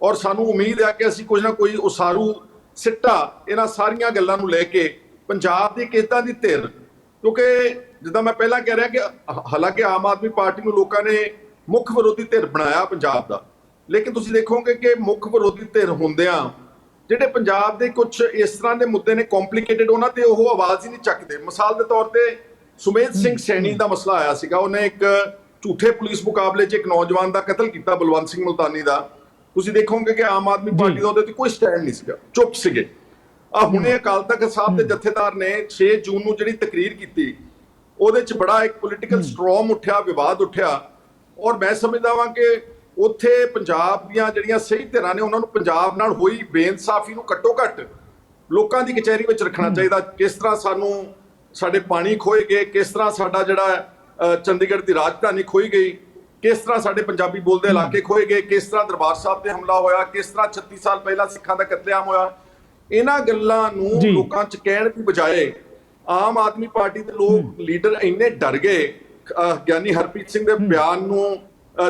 ਔਰ ਸਾਨੂੰ ਉਮੀਦ ਹੈ ਕਿ ਅਸੀਂ ਕੁਝ ਨਾ ਕੋਈ ਉਸਾਰੂ ਸਿੱਟਾ ਇਹਨਾਂ ਸਾਰੀਆਂ ਗੱਲਾਂ ਨੂੰ ਲੈ ਕੇ ਪੰਜਾਬ ਦੀ ਕਿੱਦਾਂ ਦੀ ਧਿਰ, ਕਿਉਂਕਿ ਜਿੱਦਾਂ ਮੈਂ ਪਹਿਲਾਂ ਕਹਿ ਰਿਹਾ ਕਿ ਹਾਲਾਂਕਿ ਆਮ ਆਦਮੀ ਪਾਰਟੀ ਨੂੰ ਲੋਕਾਂ ਨੇ ਮੁੱਖ ਵਿਰੋਧੀ ਧਿਰ ਬਣਾਇਆ ਪੰਜਾਬ ਦਾ, ਲੇਕਿਨ ਤੁਸੀਂ ਦੇਖੋਗੇ ਕਿ ਮੁੱਖ ਵਿਰੋਧੀ ਧਿਰ ਹੁੰਦਿਆਂ ਜਿਹੜੇ ਪੰਜਾਬ ਦੇ ਕੁਝ ਇਸ ਤਰ੍ਹਾਂ ਦੇ ਮੁੱਦੇ ਨੇ ਕੰਪਲਿਕੇਟਡ, ਉਹਨਾਂ ਤੇ ਉਹ ਆਵਾਜ਼ ਹੀ ਨਹੀਂ ਚੱਕਦੇ। ਮਿਸਾਲ ਦੇ ਤੌਰ ਤੇ ਸੁਮੇਧ ਸਿੰਘ ਸੈਣੀ ਦਾ ਮਸਲਾ ਆਇਆ ਸੀਗਾ, ਉਹਨੇ ਇੱਕ ਝੂਠੇ ਪੁਲਿਸ ਮੁਕਾਬਲੇ 'ਚ ਇੱਕ ਨੌਜਵਾਨ ਦਾ ਕਤਲ ਕੀਤਾ, ਬਲਵੰਤ ਸਿੰਘ ਮੁਲਤਾਨੀ ਦਾ। ਤੁਸੀਂ ਦੇਖੋਗੇ ਕਿ ਆਮ ਆਦਮੀ ਪਾਰਟੀ ਦਾ ਉਹਦੇ ਤੇ ਕੋਈ ਸਟੈਂਡ ਨਹੀਂ ਸੀਗਾ, ਚੁੱਪ ਸੀਗੇ। ਹੁਣੇ ਅਕਾਲ ਤਖਤ ਸਾਹਿਬ ਦੇ ਜਥੇਦਾਰ ਨੇ 6 ਜੂਨ ਨੂੰ ਜਿਹੜੀ ਤਕਰੀਰ ਕੀਤੀ, ਉਹਦੇ 'ਚ ਬੜਾ ਇੱਕ ਪੋਲੀਟੀਕਲ ਸਟ੍ਰੋਮ ਉੱਠਿਆ, ਵਿਵਾਦ ਉੱਠਿਆ। ਔਰ ਮੈਂ ਸਮਝਦਾ ਵਾਂ ਕਿ ਉੱਥੇ ਪੰਜਾਬ ਦੀਆਂ ਜਿਹੜੀਆਂ ਸਹੀ ਧਿਰਾਂ ਨੇ ਉਹਨਾਂ ਨੂੰ ਪੰਜਾਬ ਨਾਲ ਹੋਈ ਬੇਇਨਸਾਫੀ ਨੂੰ ਘੱਟੋ ਘੱਟ ਲੋਕਾਂ ਦੀ ਕਚਹਿਰੀ ਵਿੱਚ ਰੱਖਣਾ ਚਾਹੀਦਾ। ਕਿਸ ਤਰ੍ਹਾਂ ਸਾਨੂੰ ਸਾਡੇ ਪਾਣੀ ਖੋਏ ਗਏ, ਕਿਸ ਤਰ੍ਹਾਂ ਸਾਡਾ ਜਿਹੜਾ ਚੰਡੀਗੜ੍ਹ ਦੀ ਰਾਜਧਾਨੀ ਖੋਈ ਗਈ, ਕਿਸ ਤਰ੍ਹਾਂ ਸਾਡੇ ਪੰਜਾਬੀ ਬੋਲਦੇ ਇਲਾਕੇ ਖੋਏ ਗਏ, ਕਿਸ ਤਰ੍ਹਾਂ ਦਰਬਾਰ ਸਾਹਿਬ ਤੇ ਹਮਲਾ ਹੋਇਆ, ਕਿਸ ਤਰ੍ਹਾਂ 36 ਸਾਲ ਪਹਿਲਾਂ ਸਿੱਖਾਂ ਦਾ ਕਤਲੇਆਮ ਹੋਇਆ। ਇਹਨਾਂ ਗੱਲਾਂ ਨੂੰ ਲੋਕਾਂ 'ਚ ਕਹਿਣ ਦੀ ਬਜਾਏ ਆਮ ਆਦਮੀ ਪਾਰਟੀ ਦੇ ਲੋਕ ਲੀਡਰ ਇੰਨੇ ਡਰ ਗਏ ਗਿਆਨੀ ਹਰਪ੍ਰੀਤ ਸਿੰਘ ਦੇ ਬਿਆਨ ਨੂੰ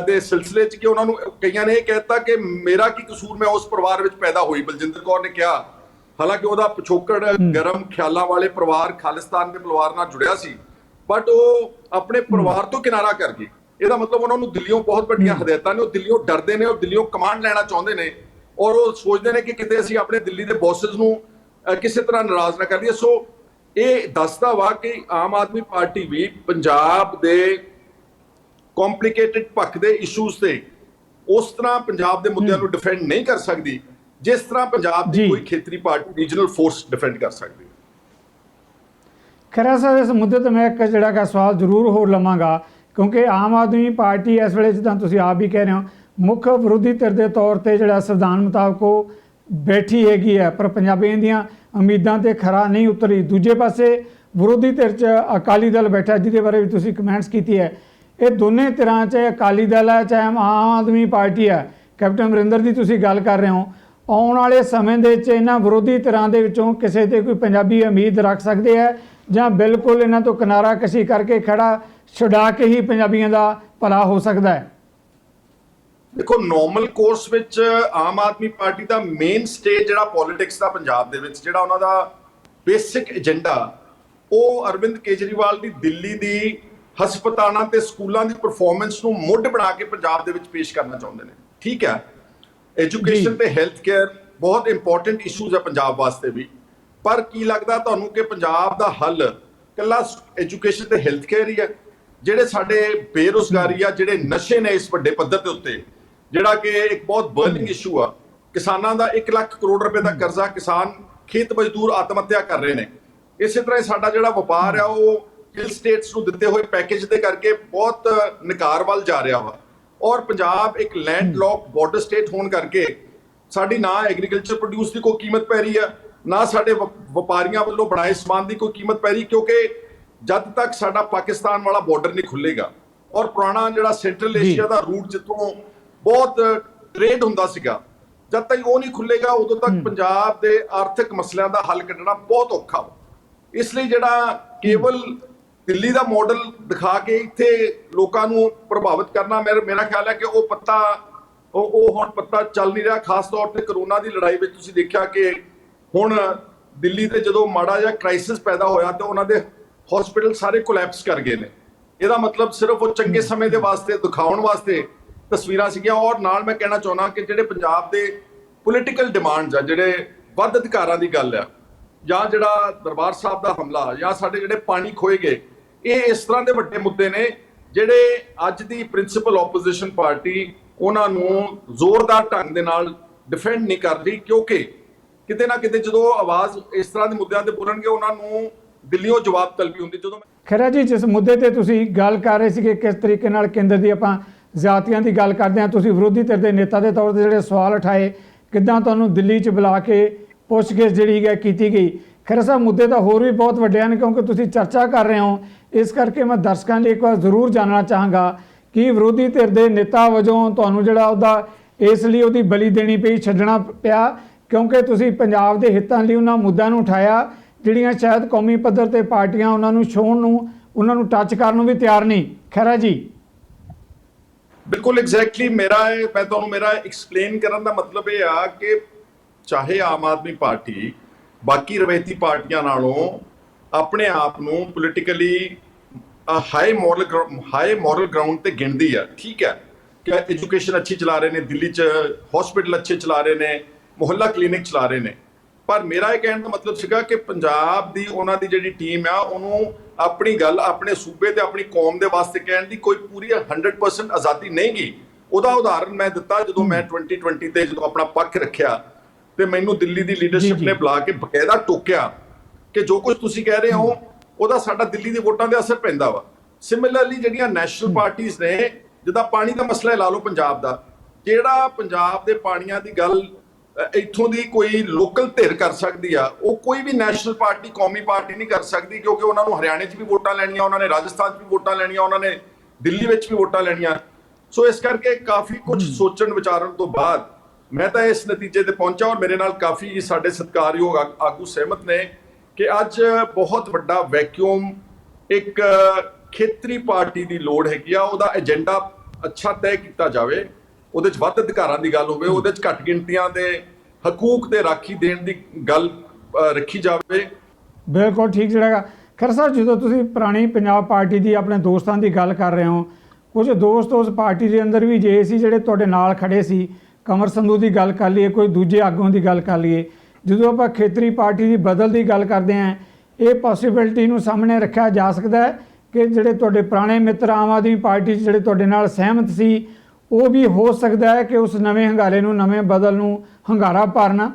ਦੇ ਸਿਲਸਿਲੇ 'ਚ ਕਿ ਉਹਨਾਂ ਨੂੰ ਕਈਆਂ ਨੇ ਇਹ ਕਹਿਤਾ ਕਿ ਮੇਰਾ ਕੀ ਕਸੂਰ, ਮੈਂ ਉਸ ਪਰਿਵਾਰ ਵਿੱਚ ਪੈਦਾ ਹੋਈ। ਬਲਜਿੰਦਰ ਕੌਰ ਨੇ ਕਿਹਾ, ਹਾਲਾਂਕਿ ਉਹਦਾ ਪਿਛੋਕੜ ਗਰਮ ਖਿਆਲਾਂ ਵਾਲੇ ਪਰਿਵਾਰ ਖਾਲਿਸਤਾਨ ਦੇ ਪਰਿਵਾਰ ਨਾਲ ਜੁੜਿਆ ਸੀ, ਬਟ ਉਹ ਆਪਣੇ ਪਰਿਵਾਰ ਤੋਂ ਕਿਨਾਰਾ ਕਰ ਗਈ। ਇਹਦਾ ਮਤਲਬ ਉਹਨਾਂ ਨੂੰ ਦਿੱਲੀੋਂ ਬਹੁਤ ਵੱਡੀਆਂ ਹਦਾਇਤਾਂ ਨੇ, ਉਹ ਦਿੱਲੀੋਂ ਡਰਦੇ ਨੇ, ਉਹ ਦਿੱਲੀੋਂ ਕਮਾਂਡ ਲੈਣਾ ਚਾਹੁੰਦੇ ਨੇ, ਔਰ ਉਹ ਸੋਚਦੇ ਨੇ ਕਿ ਕਿਤੇ ਅਸੀਂ ਆਪਣੇ ਦਿੱਲੀ ਦੇ ਬੌਸਸ ਨੂੰ ਕਿਸੇ ਤਰ੍ਹਾਂ ਨਾਰਾਜ਼ ਨਾ ਕਰ ਲਈਏ। ਸੋ ਇਹ ਦੱਸਦਾ ਵਾ ਕਿ ਆਮ ਆਦਮੀ ਪਾਰਟੀ ਵੀ ਪੰਜਾਬ ਦੇ ਕੰਪਲਿਕੇਟਡ ਪੱਖ ਦੇ ਇਸ਼ੂਜ਼ ਤੇ ਉਸ ਤਰ੍ਹਾਂ ਪੰਜਾਬ ਦੇ ਮੁੱਦਿਆਂ ਨੂੰ ਡਿਫੈਂਡ ਨਹੀਂ ਕਰ ਸਕਦੀ ਜਿਸ ਤਰ੍ਹਾਂ ਪੰਜਾਬ ਦੀ ਕੋਈ ਖੇਤਰੀ ਪਾਰਟੀ ਰੀਜਨਲ ਫੋਰਸ ਡਿਫੈਂਡ ਕਰ ਸਕਦੀ। ਖੈਰਾ ਸਾਹਿਬ, ਇਸ ਮੁੱਦੇ ਤੇ ਮੈਂ ਇੱਕ ਜਿਹੜਾ ਕਿ ਸਵਾਲ ਜ਼ਰੂਰ ਹੋਰ ਲਵਾਂਗਾ, ਕਿਉਂਕਿ ਆਮ ਆਦਮੀ ਪਾਰਟੀ ਇਸ ਵੇਲੇ ਜਿੱਦਾਂ ਤੁਸੀਂ ਆਪ ਵੀ ਕਹਿ ਰਹੇ ਹੋ ਮੁੱਖ ਵਿਰੋਧੀ ਧਿਰ ਦੇ ਤੌਰ ਤੇ ਜਿਹੜਾ ਸੰਵਿਧਾਨ ਮੁਤਾਬਕ ਉਹ ਬੈਠੀ ਹੈਗੀ ਹੈ, ਪਰ ਪੰਜਾਬੀਆਂ ਦੀਆਂ ਉਮੀਦਾਂ ਤੇ ਖਰਾ ਨਹੀਂ ਉਤਰੀ। ਦੂਜੇ ਪਾਸੇ ਵਿਰੋਧੀ ਧਿਰ 'ਚ ਅਕਾਲੀ ਦਲ ਬੈਠਾ, ਜਿਹਦੇ ਬਾਰੇ ਵੀ ਤੁਸੀਂ ਕਮੈਂਟਸ ਕੀਤੀ ਹੈ। ਇਹ ਦੋਨੇ ਧਿਰਾਂ 'ਚ ਅਕਾਲੀ ਦਲ ਹੈ ਚਾਹੇ ਆਮ ਆਦਮੀ ਪਾਰਟੀ ਹੈ, ਕੈਪਟਨ ਅਮਰਿੰਦਰ ਦੀ ਤੁਸੀਂ ਗੱਲ ਕਰ ਰਹੇ ਹੋ, ਆਉਣ ਵਾਲੇ ਸਮੇਂ ਦੇ ਵਿੱਚ ਇਹਨਾਂ ਵਿਰੋਧੀ ਧਿਰਾਂ ਦੇ ਵਿੱਚੋਂ ਕਿਸੇ ਤੇ ਕੋਈ ਪੰਜਾਬੀ ਉਮੀਦ ਰੱਖ ਸਕਦੇ ਹੈ ਜਾਂ ਬਿਲਕੁਲ ਇਹਨਾਂ ਤੋਂ ਕਿਨਾਰਾ ਕਸ਼ੀ ਕਰਕੇ ਖੜਾ ਛੁਡਾ ਕੇ ਹੀ ਪੰਜਾਬੀਆਂ ਦਾ ਭਲਾ ਹੋ ਸਕਦਾ ਹੈ? ਦੇਖੋ, ਨੋਰਮਲ ਕੋਰਸ ਵਿੱਚ ਆਮ ਆਦਮੀ ਪਾਰਟੀ ਦਾ ਮੇਨ ਸਟੇਜ ਜਿਹੜਾ ਪੋਲਿਟਿਕਸ ਦਾ ਪੰਜਾਬ ਦੇ ਵਿੱਚ ਜਿਹੜਾ ਉਹਨਾਂ ਦਾ ਬੇਸਿਕ ਏਜੰਡਾ, ਉਹ ਅਰਵਿੰਦ ਕੇਜਰੀਵਾਲ ਦੀ ਦਿੱਲੀ ਦੀ ਹਸਪਤਾਲਾਂ ਤੇ ਸਕੂਲਾਂ ਦੀ ਪਰਫਾਰਮੈਂਸ ਨੂੰ ਮੁੱਢ ਬਣਾ ਕੇ ਪੰਜਾਬ ਦੇ ਵਿੱਚ ਪੇਸ਼ ਕਰਨਾ ਚਾਹੁੰਦੇ ਨੇ। ਠੀਕ ਹੈ, ਐਜੂਕੇਸ਼ਨ ਤੇ ਹੈਲਥ ਕੇਅਰ ਬਹੁਤ ਇੰਪੋਰਟੈਂਟ ਇਸ਼ੂਜ਼ ਹੈ ਪੰਜਾਬ ਵਾਸਤੇ ਵੀ, ਪਰ ਕੀ ਲੱਗਦਾ ਤੁਹਾਨੂੰ ਕਿ ਪੰਜਾਬ ਦਾ ਹੱਲ ਇਕੱਲਾ ਐਜੂਕੇਸ਼ਨ ਤੇ ਹੈਲਥ ਕੇਅਰ ਹੀ ਹੈ? ਜਿਹੜੇ ਸਾਡੇ ਬੇਰੁਜ਼ਗਾਰੀ ਆ, ਜਿਹੜੇ ਨਸ਼ੇ ਨੇ ਇਸ ਵੱਡੇ ਪੱਧਰ ਦੇ ਉੱਤੇ, ਜਿਹੜਾ ਕਿ ਇੱਕ ਬਹੁਤ ਬਰਨਿੰਗ ਇਸ਼ੂ ਆ, ਕਿਸਾਨਾਂ ਦਾ 1 ਲੱਖ ਕਰੋੜ ਰੁਪਏ ਦਾ ਕਰਜ਼ਾ, ਕਿਸਾਨ ਖੇਤ ਮਜ਼ਦੂਰ ਆਤਮ ਹੱਤਿਆ ਕਰ ਰਹੇ ਨੇ। ਇਸੇ ਤਰ੍ਹਾਂ ਸਾਡਾ ਜਿਹੜਾ ਵਪਾਰ ਆ ਉਹ ਹਿਲ ਸਟੇਟਸ ਨੂੰ ਦਿੱਤੇ ਹੋਏ ਪੈਕੇਜ ਦੇ ਕਰਕੇ ਬਹੁਤ ਨਿਕਾਰ ਵੱਲ ਜਾ ਰਿਹਾ ਵਾ, ਔਰ ਪੰਜਾਬ ਇੱਕ ਲੈਂਡ ਲੌਕ ਬਾਰਡਰ ਸਟੇਟ ਹੋਣ ਕਰਕੇ ਸਾਡੀ ਨਾ ਐਗਰੀਕਲਚਰ ਪ੍ਰੋਡਿਊਸ ਦੀ ਕੋਈ ਕੀਮਤ ਪੈ ਰਹੀ ਆ, ਨਾ ਸਾਡੇ ਵਪਾਰੀਆਂ ਵੱਲੋਂ ਬਣਾਏ ਸਮਾਨ ਦੀ ਕੋਈ ਕੀਮਤ ਪੈ ਰਹੀ, ਕਿਉਂਕਿ ਜਦ ਤੱਕ ਸਾਡਾ ਪਾਕਿਸਤਾਨ ਵਾਲਾ ਬਾਰਡਰ ਨਹੀਂ ਖੁੱਲੇਗਾ ਔਰ ਪੁਰਾਣਾ ਜਿਹੜਾ ਸੈਂਟਰਲ ਏਸ਼ੀਆ ਦਾ ਰੂਟ ਜਿੱਥੋਂ ਬਹੁਤ ਟ੍ਰੇਡ ਹੁੰਦਾ ਸੀਗਾ, ਜਦ ਤੱਕ ਉਹ ਨਹੀਂ ਖੁੱਲੇਗਾ ਉਦੋਂ ਤੱਕ ਪੰਜਾਬ ਦੇ ਆਰਥਿਕ ਮਸਲਿਆਂ ਦਾ ਹੱਲ ਕੱਢਣਾ ਬਹੁਤ ਔਖਾ। ਇਸ ਲਈ ਜਿਹੜਾ ਕੇਵਲ ਦਿੱਲੀ ਦਾ ਮਾਡਲ ਦਿਖਾ ਕੇ ਇੱਥੇ ਲੋਕਾਂ ਨੂੰ ਪ੍ਰਭਾਵਿਤ ਕਰਨਾ, ਮੇਰਾ ਖਿਆਲ ਹੈ ਕਿ ਉਹ ਪੱਤਾ ਉਹ ਹੁਣ ਪੱਤਾ ਚੱਲ ਨਹੀਂ ਰਿਹਾ। ਖਾਸ ਤੌਰ ਤੇ ਕਰੋਨਾ ਦੀ ਲੜਾਈ ਵਿੱਚ ਤੁਸੀਂ ਦੇਖਿਆ ਕਿ ਹੁਣ ਦਿੱਲੀ ਤੇ ਜਦੋਂ ਮਾੜਾ ਜਿਹਾ ਕ੍ਰਾਈਸਿਸ ਪੈਦਾ ਹੋਇਆ ਤੇ ਉਹਨਾਂ ਦੇ ਹਸਪੀਟਲ ਸਾਰੇ ਕੋਲੈਪਸ ਕਰ ਗਏ ਨੇ। ਇਹਦਾ ਮਤਲਬ ਸਿਰਫ ਉਹ ਚੰਗੇ ਸਮੇਂ ਦੇ ਵਾਸਤੇ ਦਿਖਾਉਣ ਵਾਸਤੇ ਤਸਵੀਰਾਂ ਸੀਗੀਆਂ। ਔਰ ਨਾਲ ਮੈਂ ਕਹਿਣਾ ਚਾਹੁੰਦਾ ਕਿ ਜਿਹੜੇ ਪੰਜਾਬ ਦੇ ਪੋਲੀਟੀਕਲ ਡਿਮਾਂਡਸ ਆ, ਜਿਹੜੇ ਵੱਧ ਅਧਿਕਾਰਾਂ ਦੀ ਗੱਲ ਆ, ਜਾਂ ਜਿਹੜਾ ਦਰਬਾਰ ਸਾਹਿਬ ਦਾ ਹਮਲਾ, ਜਾਂ ਸਾਡੇ ਜਿਹੜੇ ਪਾਣੀ ਖੋਏ ਗਏ, ਇਹ ਇਸ ਤਰ੍ਹਾਂ ਦੇ ਵੱਡੇ ਮੁੱਦੇ ਨੇ ਜਿਹੜੇ ਅੱਜ ਦੀ ਪ੍ਰਿੰਸੀਪਲ ਆਪੋਜੀਸ਼ਨ ਪਾਰਟੀ ਉਹਨਾਂ ਨੂੰ ਜ਼ੋਰਦਾਰ ਢੰਗ ਦੇ ਨਾਲ ਡਿਫੈਂਡ ਨਹੀਂ ਕਰ ਰਹੀ, ਕਿਉਂਕਿ ਕਿਤੇ ਨਾ ਕਿਤੇ ਜਦੋਂ ਆਵਾਜ਼ ਇਸ ਤਰ੍ਹਾਂ ਦੇ ਮੁੱਦਿਆਂ ਤੇ ਬੋਲਣਗੇ ਉਹਨਾਂ ਨੂੰ ਦਿੱਲੀੋਂ ਜਵਾਬ ਤਲਬੀ ਹੁੰਦੀ। ਜਦੋਂ ਖੈਰਾ ਜੀ, ਜਿਸ ਮੁੱਦੇ ਤੇ ਤੁਸੀਂ ਗੱਲ ਕਰ ਰਹੇ ਸੀ ਕਿ ਕਿਸ ਤਰੀਕੇ ਨਾਲ ਕੇਂਦਰ ਦੀ ਆਪਾਂ ਜ਼ਿਆਦਤੀਆਂ ਦੀ ਗੱਲ ਕਰਦੇ ਹਾਂ, ਤੁਸੀਂ ਵਿਰੋਧੀ ਧਿਰ ਦੇ ਨੇਤਾ ਦੇ ਤੌਰ ਤੇ ਜਿਹੜੇ ਸਵਾਲ ਉਠਾਏ, ਕਿੱਦਾਂ ਤੁਹਾਨੂੰ ਦਿੱਲੀ 'ਚ ਬੁਲਾ ਕੇ ਪੁੱਛਗਿੱਛ ਜਿਹੜੀ ਹੈ ਕੀਤੀ ਗਈ। ਖੈਰ ਸਾਹਿਬ ਮੁੱਦੇ ਤਾਂ ਹੋਰ ਵੀ ਬਹੁਤ ਵੱਡੇ ਹਨ, ਕਿਉਂਕਿ ਤੁਸੀਂ ਚਰਚਾ ਕਰ ਰਹੇ ਹੋ। ਇਸ ਕਰਕੇ ਮੈਂ ਦਰਸ਼ਕਾਂ ਲਈ ਇੱਕ ਵਾਰ ਜ਼ਰੂਰ ਜਾਣਨਾ ਚਾਹਾਂਗਾ ਕਿ ਵਿਰੋਧੀ ਧਿਰ ਦੇ ਨੇਤਾ ਵਜੋਂ ਤੁਹਾਨੂੰ ਜਿਹੜਾ ਉਹਦਾ ਇਸ ਲਈ ਉਹਦੀ ਬਲੀ ਦੇਣੀ ਪਈ, ਛੱਡਣਾ ਪਿਆ, ਕਿਉਂਕਿ ਤੁਸੀਂ ਪੰਜਾਬ ਦੇ ਹਿੱਤਾਂ ਲਈ ਉਹਨਾਂ ਮੁੱਦਿਆਂ ਨੂੰ ਉਠਾਇਆ ਜਿਹੜੀਆਂ ਸ਼ਾਇਦ ਕੌਮੀ ਪੱਧਰ ਤੇ ਪਾਰਟੀਆਂ ਉਹਨਾਂ ਨੂੰ ਛੋਹਣ ਨੂੰ, ਉਹਨਾਂ ਨੂੰ ਟੱਚ ਕਰਨ ਨੂੰ ਵੀ ਤਿਆਰ ਨਹੀਂ। ਖੈਰਾ ਜੀ। ਬਿਲਕੁਲ ਐਗਜ਼ੈਕਟਲੀ ਮੈਂ ਤੁਹਾਨੂੰ ਮੇਰਾ ਐਕਸਪਲੇਨ ਕਰਨ ਦਾ ਮਤਲਬ ਇਹ ਆ ਕਿ ਚਾਹੇ ਆਮ ਆਦਮੀ ਪਾਰਟੀ ਬਾਕੀ ਰਵਾਇਤੀ ਪਾਰਟੀਆਂ ਨਾਲੋਂ ਆਪਣੇ ਆਪ ਨੂੰ ਪੋਲੀਟੀਕਲੀ ਹਾਈ ਮੋਰਲ ਗਰਾਊਂਡ ਤੇ ਗਿਣਦੀ ਆ, ਠੀਕ ਹੈ ਕਿ ਐਜੂਕੇਸ਼ਨ ਅੱਛੀ ਚਲਾ ਰਹੇ ਨੇ, ਦਿੱਲੀ 'ਚ ਹਸਪੀਟਲ ਅੱਛੇ ਚਲਾ ਰਹੇ ਨੇ, ਮੁਹੱਲਾ ਕਲੀਨਿਕ ਚਲਾ ਰਹੇ ਨੇ, ਪਰ ਮੇਰਾ ਇਹ ਕਹਿਣ ਦਾ ਮਤਲਬ ਸੀਗਾ ਕਿ ਪੰਜਾਬ ਦੀ ਉਹਨਾਂ ਦੀ ਜਿਹੜੀ ਟੀਮ ਆ ਉਹਨੂੰ ਆਪਣੀ ਗੱਲ ਆਪਣੇ ਸੂਬੇ ਤੇ ਆਪਣੀ ਕੌਮ ਦੇ ਵਾਸਤੇ ਕਹਿਣ ਦੀ ਕੋਈ ਪੂਰੀ 100% ਆਜ਼ਾਦੀ ਨਹੀਂ ਗੀ। ਉਹਦਾ ਉਦਾਹਰਨ ਮੈਂ ਦਿੱਤਾ ਜਦੋਂ ਮੈਂ 2020 ਤੇ ਜਦੋਂ ਆਪਣਾ ਪੱਖ ਰੱਖਿਆ ਤੇ ਮੈਨੂੰ ਦਿੱਲੀ ਦੀ ਲੀਡਰਸ਼ਿਪ ਨੇ ਬੁਲਾ ਕੇ ਬਕਾਇਦਾ ਟੋਕਿਆ ਕਿ ਜੋ ਕੁਝ ਤੁਸੀਂ ਕਹਿ ਰਹੇ ਹੋ ਉਹਦਾ ਸਾਡਾ ਦਿੱਲੀ ਦੇ ਵੋਟਾਂ ਤੇ ਅਸਰ ਪੈਂਦਾ ਵਾ। ਸਿਮਿਲਰਲੀ ਜਿਹੜੀਆਂ ਨੈਸ਼ਨਲ ਪਾਰਟੀਆਂ ਨੇ, ਜਿੱਦਾਂ ਪਾਣੀ ਦਾ ਮਸਲਾ ਲਾ ਲਓ ਪੰਜਾਬ ਦਾ, ਜਿਹੜਾ ਪੰਜਾਬ ਦੇ ਪਾਣੀਆਂ ਦੀ ਗੱਲ ਇੱਥੋਂ ਦੀ ਕੋਈ ਲੋਕਲ ਧਿਰ ਕਰ ਸਕਦੀ ਆ, ਉਹ ਕੋਈ ਵੀ ਨੈਸ਼ਨਲ ਪਾਰਟੀ, ਕੌਮੀ ਪਾਰਟੀ ਨਹੀਂ ਕਰ ਸਕਦੀ, ਕਿਉਂਕਿ ਉਹਨਾਂ ਨੂੰ ਹਰਿਆਣੇ 'ਚ ਵੀ ਵੋਟਾਂ ਲੈਣੀਆਂ, ਉਹਨਾਂ ਨੇ ਰਾਜਸਥਾਨ 'ਚ ਵੀ ਵੋਟਾਂ ਲੈਣੀਆਂ, ਉਹਨਾਂ ਨੇ ਦਿੱਲੀ ਵਿੱਚ ਵੀ ਵੋਟਾਂ ਲੈਣੀਆਂ। ਸੋ ਇਸ ਕਰਕੇ ਕਾਫੀ ਕੁਝ ਸੋਚਣ ਵਿਚਾਰਨ ਤੋਂ ਬਾਅਦ ਮੈਂ ਤਾਂ ਇਸ ਨਤੀਜੇ ਤੇ ਪਹੁੰਚਾ, ਔਰ ਮੇਰੇ ਨਾਲ ਕਾਫੀ ਸਾਡੇ ਸਤਿਕਾਰਯੋਗ ਆਗੂ ਸਹਿਮਤ ਨੇ ਕਿ ਅੱਜ ਬਹੁਤ ਵੱਡਾ ਵੈਕਿਊਮ ਇੱਕ ਖੇਤਰੀ ਪਾਰਟੀ ਦੀ ਲੋੜ ਹੈਗੀ ਆ। ਉਹਦਾ ਏਜੰਡਾ ਅੱਛਾ ਤੈਅ ਕੀਤਾ ਜਾਵੇ, ਉਹਦੇ 'ਚ ਵੱਧ ਅਧਿਕਾਰਾਂ ਦੀ ਗੱਲ ਹੋਵੇ, ਉਹਦੇ 'ਚ ਘੱਟ ਗਿਣਤੀਆਂ ਦੇ ਹਕੂਕ ਤੇ ਰਾਖੀ ਦੇਣ ਦੀ ਗੱਲ ਰੱਖੀ ਜਾਵੇ। ਬਿਲਕੁਲ ਠੀਕ ਜਿਹੜਾ ਖੈਰ ਸਾਹਿਬ, ਜਦੋਂ ਤੁਸੀਂ ਪੁਰਾਣੀ ਪੰਜਾਬ ਪਾਰਟੀ ਦੀ ਆਪਣੇ ਦੋਸਤਾਂ ਦੀ ਗੱਲ ਕਰ ਰਹੇ ਹੋ, ਕੁਝ ਦੋਸਤ ਉਸ ਪਾਰਟੀ ਦੇ ਅੰਦਰ ਵੀ ਜੇ ਸੀ ਜਿਹੜੇ ਤੁਹਾਡੇ ਨਾਲ ਖੜੇ ਸੀ, ਕੰਵਰ ਸੰਧੂ ਦੀ ਗੱਲ ਕਰ ਲਈਏ, ਕੋਈ ਦੂਜੇ ਆਗੂਆਂ ਦੀ ਗੱਲ ਕਰ ਲਈਏ, ਜਦੋਂ ਆਪਾਂ ਖੇਤਰੀ ਪਾਰਟੀ ਦੀ ਬਦਲ ਦੀ ਗੱਲ ਕਰਦੇ ਹਾਂ, ਇਹ ਪੋਸੀਬਿਲਿਟੀ ਨੂੰ ਸਾਹਮਣੇ ਰੱਖਿਆ ਜਾ ਸਕਦਾ ਹੈ ਕਿ ਜਿਹੜੇ ਤੁਹਾਡੇ ਪੁਰਾਣੇ ਮਿੱਤਰ ਆਮ ਆਦਮੀ ਪਾਰਟੀ 'ਚ ਜਿਹੜੇ ਤੁਹਾਡੇ ਨਾਲ ਸਹਿਮਤ ਸੀ, ਉਹ ਵੀ ਹੋ ਸਕਦਾ ਹੈ ਕਿ ਉਸ ਨਵੇਂ ਹੰਗਾਰੇ ਨੂੰ, ਨਵੇਂ ਬਦਲ ਨੂੰ ਹੰਗਾਰਾ ਭਰਨਾ।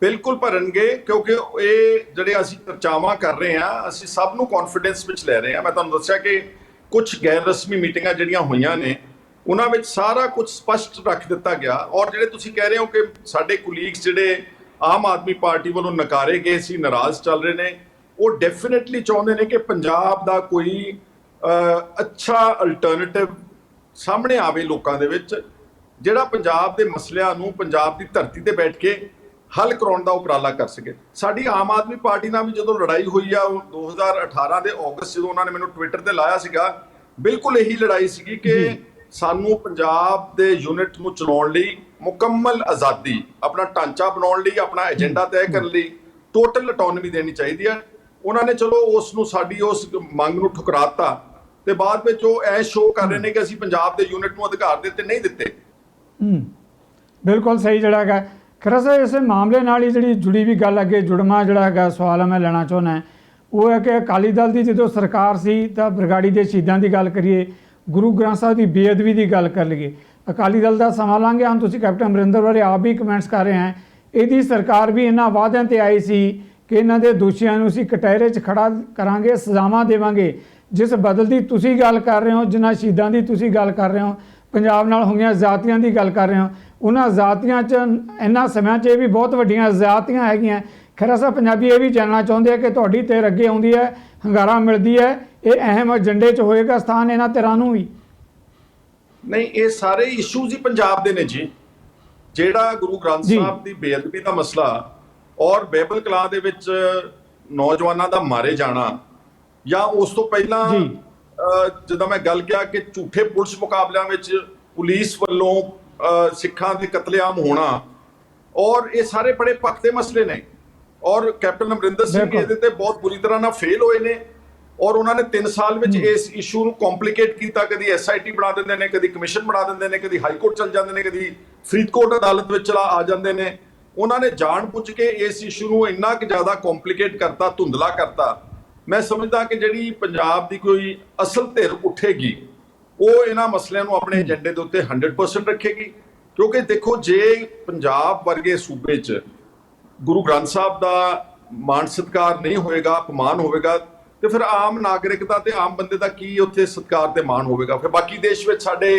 ਬਿਲਕੁਲ ਭਰਨਗੇ, ਕਿਉਂਕਿ ਇਹ ਜਿਹੜੇ ਅਸੀਂ ਚਰਚਾਵਾਂ ਕਰ ਰਹੇ ਹਾਂ, ਅਸੀਂ ਸਭ ਨੂੰ ਕੌਨਫੀਡੈਂਸ ਵਿੱਚ ਲੈ ਰਹੇ ਹਾਂ। ਮੈਂ ਤੁਹਾਨੂੰ ਦੱਸਿਆ ਕਿ ਕੁਝ ਗੈਰ ਰਸਮੀ ਮੀਟਿੰਗਾਂ ਜਿਹੜੀਆਂ ਹੋਈਆਂ ਨੇ ਉਹਨਾਂ ਵਿੱਚ ਸਾਰਾ ਕੁਝ ਸਪਸ਼ਟ ਰੱਖ ਦਿੱਤਾ ਗਿਆ, ਔਰ ਜਿਹੜੇ ਤੁਸੀਂ ਕਹਿ ਰਹੇ ਹੋ ਕਿ ਸਾਡੇ ਕੁਲੀਗਸ ਜਿਹੜੇ ਆਮ ਆਦਮੀ ਪਾਰਟੀ ਵੱਲੋਂ ਨਕਾਰੇ ਗਏ ਸੀ, ਨਾਰਾਜ਼ ਚੱਲ ਰਹੇ ਨੇ, ਉਹ ਡੈਫੀਨੇਟਲੀ ਚਾਹੁੰਦੇ ਨੇ ਕਿ ਪੰਜਾਬ ਦਾ ਕੋਈ ਅੱਛਾ ਅਲਟਰਨੇਟਿਵ ਸਾਹਮਣੇ ਆਵੇ ਲੋਕਾਂ ਦੇ ਵਿੱਚ, ਜਿਹੜਾ ਪੰਜਾਬ ਦੇ ਮਸਲਿਆਂ ਨੂੰ ਪੰਜਾਬ ਦੀ ਧਰਤੀ ਤੇ ਬੈਠ ਕੇ ਹੱਲ ਕਰਾਉਣ ਦਾ ਉਪਰਾਲਾ ਕਰ ਸਕੇ। ਸਾਡੀ ਆਮ ਆਦਮੀ ਪਾਰਟੀ ਨਾਲ ਵੀ ਜਦੋਂ ਲੜਾਈ ਹੋਈ ਆ 2018 ਦੇ ਅਗਸਤ, ਜਦੋਂ ਉਹਨਾਂ ਨੇ ਮੈਨੂੰ ਟਵਿੱਟਰ ਤੇ ਲਾਇਆ ਸੀਗਾ, ਬਿਲਕੁਲ ਇਹੀ ਲੜਾਈ ਸੀਗੀ ਕਿ ਸਾਨੂੰ ਪੰਜਾਬ ਦੇ ਯੂਨਿਟ ਨੂੰ ਚਲਾਉਣ ਲਈ ਮੁਕੰਮਲ ਆਜ਼ਾਦੀ, ਆਪਣਾ ਢਾਂਚਾ ਬਣਾਉਣ ਲਈ, ਆਪਣਾ ਏਜੰਡਾ ਤੈਅ ਕਰਨ ਲਈ ਟੋਟਲ ਆਟੋਨਮੀ ਦੇਣੀ ਚਾਹੀਦੀ ਹੈ। ਉਹਨਾਂ ਨੇ ਚਲੋ ਉਸ ਨੂੰ, ਸਾਡੀ ਉਸ ਮੰਗ ਨੂੰ ਠੁਕਰਾਤਾ ਤੇ ਬਾਅਦ ਵਿੱਚ ਉਹ ਐ ਸ਼ੋਅ ਕਰ ਰਹੇ ਨੇ ਕਿ ਅਸੀਂ ਪੰਜਾਬ ਦੇ ਯੂਨਿਟ ਨੂੰ ਅਧਿਕਾਰ ਦਿੱਤੇ, ਨਹੀਂ ਦਿੱਤੇ। ਬਿਲਕੁਲ ਸਹੀ ਜਿਹੜਾ ਹੈਗਾ। ਖੈਰ ਸਾਹਿਬ, ਇਸੇ ਮਾਮਲੇ ਨਾਲ ਹੀ ਜਿਹੜੀ ਜੁੜੀ ਵੀ ਗੱਲ ਅੱਗੇ ਜੁੜਮਾ ਜਿਹੜਾ ਹੈਗਾ ਸਵਾਲ ਮੈਂ ਲੈਣਾ ਚਾਹੁੰਦਾ, ਉਹ ਹੈ ਕਿ ਅਕਾਲੀ ਦਲ ਦੀ ਜਦੋਂ ਸਰਕਾਰ ਸੀ ਤਾਂ ਬਰਗਾੜੀ ਦੇ ਸ਼ਹੀਦਾਂ ਦੀ ਗੱਲ ਕਰੀਏ, ਗੁਰੂ ਗ੍ਰੰਥ ਸਾਹਿਬ ਦੀ ਬੇਅਦਬੀ ਦੀ ਗੱਲ ਕਰ ਲਈਏ, ਅਕਾਲੀ ਦਲ ਦਾ ਸਮਾਂ ਲੰਘ ਗਿਆ, ਹੁਣ ਤੁਸੀਂ ਕੈਪਟਨ ਅਮਰਿੰਦਰ ਬਾਰੇ ਆਪ ਵੀ ਕਮੈਂਟਸ ਕਰ ਰਹੇ ਹੈ, ਇਹਦੀ ਸਰਕਾਰ ਵੀ ਇਹਨਾਂ ਵਾਅਦਿਆਂ ਤੇ ਆਈ ਸੀ ਕਿ ਇਹਨਾਂ ਦੇ ਦੋਸ਼ੀਆਂ ਨੂੰ ਅਸੀਂ ਕਟਹਿਰੇ 'ਚ ਖੜਾ ਕਰਾਂਗੇ, ਸਜ਼ਾਵਾਂ ਦੇਵਾਂਗੇ। ਜਿਸ ਬਦਲ ਦੀ ਤੁਸੀਂ ਗੱਲ ਕਰ ਰਹੇ ਹੋ, ਜਿਨ੍ਹਾਂ ਸ਼ਹੀਦਾਂ ਦੀ ਤੁਸੀਂ ਗੱਲ ਕਰ ਰਹੇ ਹੋ, ਪੰਜਾਬ ਨਾਲ ਹੋਈਆਂ ਜ਼ਿਆਦਤੀਆਂ ਦੀ ਗੱਲ ਕਰ ਰਹੇ ਹੋ, ਉਹਨਾਂ ਜ਼ਿਆਦਤੀਆਂ 'ਚ ਇਹਨਾਂ ਸਮਿਆਂ 'ਚ ਇਹ ਵੀ ਬਹੁਤ ਵੱਡੀਆਂ ਜ਼ਿਆਦਤੀਆਂ ਹੈਗੀਆਂ। ਖੈਰ ਸਾਹਿਬ, ਪੰਜਾਬੀ ਇਹ ਵੀ ਜਾਣਨਾ ਚਾਹੁੰਦੇ ਆ ਕਿ ਤੁਹਾਡੀ ਧਿਰ ਅੱਗੇ ਆਉਂਦੀ ਹੈ, ਹੰਗਾਰਾ ਮਿਲਦੀ ਹੈ, ਇਹ ਅਹਿਮ ਏਜੰਡੇ 'ਚ ਹੋਏਗਾ ਸਥਾਨ ਇਹਨਾਂ ਧਿਰਾਂ ਨੂੰ ਵੀ? ਨਹੀਂ, ਇਹ ਸਾਰੇ ਇਸ਼ੂਜ਼ ਹੀ ਪੰਜਾਬ ਦੇ ਨੇ ਜੀ। ਜਿਹੜਾ ਗੁਰੂ ਗ੍ਰੰਥ ਸਾਹਿਬ ਦੀ ਬੇਅਦਬੀ ਦਾ ਮਸਲਾ ਔਰ ਬਾਈਬਲ ਕਲਾਂ ਦੇ ਵਿੱਚ ਨੌਜਵਾਨਾਂ ਦਾ ਮਾਰੇ ਜਾਣਾ, ਜਾਂ ਉਸ ਤੋਂ ਪਹਿਲਾਂ ਜਦੋਂ ਮੈਂ ਗੱਲ ਕਿਹਾ ਕਿ ਝੂਠੇ ਪੁਲਿਸ ਮੁਕਾਬਲਿਆਂ ਵਿੱਚ ਪੁਲਿਸ ਵੱਲੋਂ ਸਿੱਖਾਂ ਦੇ ਕਤਲੇਆਮ ਹੋਣਾ, ਔਰ ਇਹ ਸਾਰੇ ਬੜੇ ਪੱਕ ਦੇ ਮਸਲੇ ਨੇ, ਔਰ ਕੈਪਟਨ ਅਮਰਿੰਦਰ ਸਿੰਘ ਇਹਦੇ ਤੇ ਬਹੁਤ ਬੁਰੀ ਤਰ੍ਹਾਂ ਨਾਲ ਫੇਲ ਹੋਏ ਨੇ, ਔਰ ਉਹਨਾਂ ਨੇ 3 ਸਾਲ ਵਿੱਚ ਇਸ ਇਸ਼ੂ ਨੂੰ ਕੰਪਲਿਕੇਟ ਕੀਤਾ। ਕਦੀ SIT ਬਣਾ ਦਿੰਦੇ ਨੇ, ਕਦੀ ਕਮਿਸ਼ਨ ਬਣਾ ਦਿੰਦੇ ਨੇ, ਕਦੀ ਹਾਈ ਕੋਰਟ ਚਲ ਜਾਂਦੇ ਨੇ, ਕਦੀ ਫਰੀਦਕੋਟ ਅਦਾਲਤ ਵਿੱਚ ਆ ਜਾਂਦੇ ਨੇ। ਉਹਨਾਂ ਨੇ ਜਾਣ ਬੁੱਝ ਕੇ ਇਸ ਇਸ਼ੂ ਨੂੰ ਇੰਨਾ ਕਿ ਜ਼ਿਆਦਾ ਕੰਪਲਿਕੇਟ ਕਰਤਾ, ਧੁੰਦਲਾ ਕਰਤਾ। ਮੈਂ ਸਮਝਦਾ ਕਿ ਜਿਹੜੀ ਪੰਜਾਬ ਦੀ ਕੋਈ ਅਸਲ ਧਿਰ ਉੱਠੇਗੀ, ਉਹ ਇਹਨਾਂ ਮਸਲਿਆਂ ਨੂੰ ਆਪਣੇ ਏਜੰਡੇ ਦੇ ਉੱਤੇ 100% ਰੱਖੇਗੀ। ਕਿਉਂਕਿ ਦੇਖੋ, ਜੇ ਪੰਜਾਬ ਵਰਗੇ ਸੂਬੇ 'ਚ ਗੁਰੂ ਗ੍ਰੰਥ ਸਾਹਿਬ ਦਾ ਮਾਣ ਸਤਿਕਾਰ ਨਹੀਂ ਹੋਏਗਾ, ਅਪਮਾਨ ਹੋਵੇਗਾ, ਤੇ ਫਿਰ ਆਮ ਨਾਗਰਿਕ ਦਾ ਤੇ ਆਮ ਬੰਦੇ ਦਾ ਕੀ ਉੱਥੇ ਸਤਿਕਾਰ ਤੇ ਮਾਣ ਹੋਵੇਗਾ? ਫਿਰ ਬਾਕੀ ਦੇਸ਼ ਵਿੱਚ ਸਾਡੇ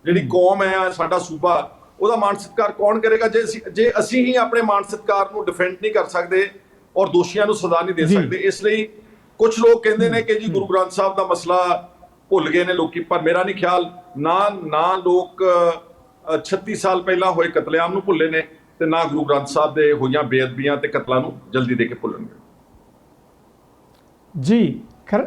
ਜਿਹੜੀ ਕੌਮ ਹੈ, ਸਾਡਾ ਸੂਬਾ, ਉਹਦਾ ਮਾਣ ਸਤਿਕਾਰ ਕੌਣ ਕਰੇਗਾ ਜੇ ਅਸੀਂ ਹੀ ਆਪਣੇ ਮਾਣ ਸਤਿਕਾਰ ਨੂੰ ਡਿਫੈਂਡ ਨਹੀਂ ਕਰ ਸਕਦੇ ਔਰ ਦੋਸ਼ੀਆਂ ਨੂੰ ਸਜ਼ਾ ਨਹੀਂ ਦੇ ਸਕਦੇ। ਇਸ ਲਈ ਕੁਝ ਲੋਕ ਕਹਿੰਦੇ ਨੇ ਕਿ ਜੀ ਗੁਰੂ ਗ੍ਰੰਥ ਸਾਹਿਬ ਦਾ ਮਸਲਾ ਭੁੱਲ ਗਏ ਨੇ ਲੋਕੀ, ਪਰ ਮੇਰਾ ਨਹੀਂ ਖਿਆਲ ਨਾ ਲੋਕ 36 ਸਾਲ ਪਹਿਲਾਂ ਹੋਏ ਕਤਲੇਆਮ ਨੂੰ ਭੁੱਲੇ ਨੇ ਤੇ ਨਾ ਗੁਰੂ ਗ੍ਰੰਥ ਸਾਹਿਬ ਦੇ ਹੋਈਆਂ ਬੇਅਦਬੀਆਂ ਤੇ ਕਤਲਾਂ ਨੂੰ ਜਲਦੀ ਦੇ ਕੇ ਭੁੱਲਣਗੇ। ਜੀ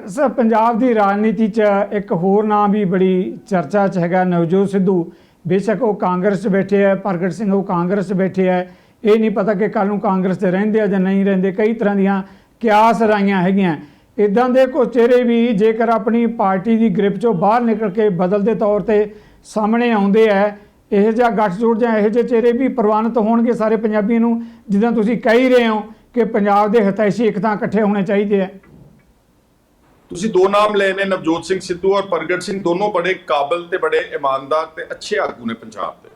ਸਰ, ਪੰਜਾਬ ਦੀ ਰਾਜਨੀਤੀ 'ਚ ਇੱਕ ਹੋਰ ਨਾਂ ਵੀ ਬੜੀ ਚਰਚਾ 'ਚ ਹੈਗਾ, ਨਵਜੋਤ ਸਿੱਧੂ। ਬੇਸ਼ੱਕ ਉਹ ਕਾਂਗਰਸ 'ਚ ਬੈਠੇ ਹੈ, ਪ੍ਰਗਟ ਸਿੰਘ ਉਹ ਕਾਂਗਰਸ 'ਚ ਬੈਠੇ ਹੈ, ਇਹ ਨਹੀਂ ਪਤਾ ਕਿ ਕੱਲ੍ਹ ਨੂੰ ਕਾਂਗਰਸ 'ਚ ਰਹਿੰਦੇ ਆ ਜਾਂ ਨਹੀਂ ਰਹਿੰਦੇ। ਕਈ ਤਰ੍ਹਾਂ ਦੀਆਂ ਕਿਆਸ ਰਾਈਆਂ ਹੈਗੀਆਂ। ਇੱਦਾਂ ਦੇ ਕੁਝ ਚਿਹਰੇ ਵੀ ਜੇਕਰ ਆਪਣੀ ਪਾਰਟੀ ਦੀ ਗ੍ਰਿਪ 'ਚੋਂ ਬਾਹਰ ਨਿਕਲ ਕੇ ਬਦਲਦੇ ਤੌਰ 'ਤੇ ਸਾਹਮਣੇ ਆਉਂਦੇ ਹੈ, ਇਹੋ ਜਿਹਾ ਗੱਠਜੋੜ ਜਾਂ ਇਹੋ ਜਿਹੇ ਚਿਹਰੇ ਵੀ ਪ੍ਰਵਾਨਿਤ ਹੋਣਗੇ ਸਾਰੇ ਪੰਜਾਬੀਆਂ ਨੂੰ, ਜਿੱਦਾਂ ਤੁਸੀਂ ਕਹਿ ਰਹੇ ਹੋ ਕਿ ਪੰਜਾਬ ਦੇ ਹਿਤੈਸ਼ੀ ਇੱਕ ਤਾਂ ਇਕੱਠੇ ਹੋਣੇ ਚਾਹੀਦੇ ਹੈ। ਤੁਸੀਂ ਦੋ ਨਾਮ ਲਏ ਨੇ, ਨਵਜੋਤ ਸਿੰਘ ਸਿੱਧੂ ਔਰ ਪ੍ਰਗਟ ਸਿੰਘ, ਦੋਨੋਂ ਬੜੇ ਕਾਬਲ ਤੇ ਬੜੇ ਇਮਾਨਦਾਰ ਤੇ ਅੱਛੇ ਆਗੂ ਨੇ ਪੰਜਾਬ ਦੇ।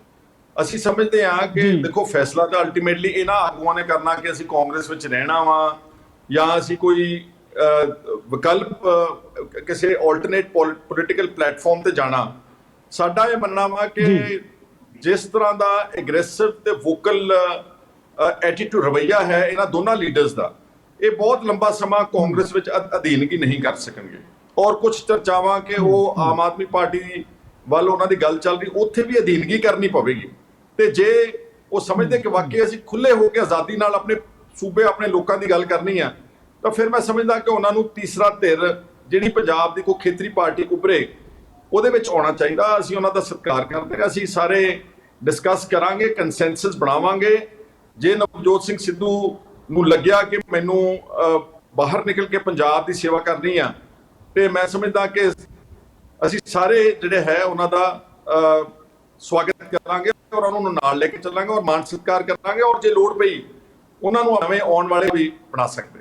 ਅਸੀਂ ਸਮਝਦੇ ਹਾਂ ਕਿ ਦੇਖੋ ਫੈਸਲਾ ਤਾਂ ਅਲਟੀਮੇਟਲੀ ਇਹਨਾਂ ਆਗੂਆਂ ਨੇ ਕਰਨਾ ਕਿ ਅਸੀਂ ਕਾਂਗਰਸ ਵਿੱਚ ਰਹਿਣਾ ਵਾ ਜਾਂ ਅਸੀਂ ਕੋਈ ਵਿਕਲਪ ਕਿਸੇ ਆਲਟਰਨੇਟ ਪੋਲੀਟੀਕਲ ਪਲੇਟਫਾਰਮ ਤੇ ਜਾਣਾ। ਸਾਡਾ ਇਹ ਮੰਨਣਾ ਵਾ ਕਿ ਜਿਸ ਤਰ੍ਹਾਂ ਦਾ ਐਗਰੈਸਿਵ ਤੇ ਵੋਕਲ ਐਟੀਟਿਊਡ ਰਵੱਈਆ ਹੈ ਇਹਨਾਂ ਦੋਨਾਂ ਲੀਡਰਸ ਦਾ, ਇਹ ਬਹੁਤ ਲੰਬਾ ਸਮਾਂ ਕਾਂਗਰਸ ਵਿੱਚ ਅਧੀਨਗੀ ਨਹੀਂ ਕਰ ਸਕਣਗੇ। ਔਰ ਕੁਝ ਚਰਚਾਵਾਂ ਕਿ ਉਹ ਆਮ ਆਦਮੀ ਪਾਰਟੀ ਵੱਲ ਉਹਨਾਂ ਦੀ ਗੱਲ ਚੱਲ ਰਹੀ, ਉੱਥੇ ਵੀ ਅਧੀਨਗੀ ਕਰਨੀ ਪਵੇਗੀ। ਤੇ ਜੇ ਉਹ ਸਮਝਦੇ ਕਿ ਵਾਕਈ ਅਸੀਂ ਖੁੱਲੇ ਹੋ ਕੇ ਆਜ਼ਾਦੀ ਨਾਲ ਆਪਣੇ ਸੂਬੇ ਆਪਣੇ ਲੋਕਾਂ ਦੀ ਗੱਲ ਕਰਨੀ ਆ, ਤਾਂ ਫਿਰ ਮੈਂ ਸਮਝਦਾ ਕਿ ਉਹਨਾਂ ਨੂੰ ਤੀਸਰਾ ਧਿਰ ਜਿਹੜੀ ਪੰਜਾਬ ਦੀ ਕੋਈ ਖੇਤਰੀ ਪਾਰਟੀ ਉੱਭਰੇ ਉਹਦੇ ਵਿੱਚ ਆਉਣਾ ਚਾਹੀਦਾ। ਅਸੀਂ ਉਹਨਾਂ ਦਾ ਸਤਿਕਾਰ ਕਰਦੇ ਹਾਂ, ਅਸੀਂ ਸਾਰੇ ਡਿਸਕਸ ਕਰਾਂਗੇ, ਕੰਸੈਂਸਸ ਬਣਾਵਾਂਗੇ। ਜੇ ਨਵਜੋਤ ਸਿੰਘ ਸਿੱਧੂ ਨੂੰ ਲੱਗਿਆ ਕਿ ਮੈਨੂੰ ਬਾਹਰ ਨਿਕਲ ਕੇ ਪੰਜਾਬ ਦੀ ਸੇਵਾ ਕਰਨੀ ਆ, ਤੇ ਮੈਂ ਸਮਝਦਾ ਕਿ ਅਸੀਂ ਸਾਰੇ ਜਿਹੜੇ ਹੈ ਉਹਨਾਂ ਦਾ ਸਵਾਗਤ ਕਰਾਂਗੇ ਔਰ ਉਹਨਾਂ ਨੂੰ ਨਾਲ ਲੈ ਕੇ ਚੱਲਾਂਗੇ ਔਰ ਮਾਣ ਸਤਿਕਾਰ ਕਰਾਂਗੇ, ਔਰ ਜੇ ਲੋੜ ਪਈ ਉਹਨਾਂ ਨੂੰ ਨਵੇਂ ਆਉਣ ਵਾਲੇ ਵੀ ਬਣਾ ਸਕਦੇ।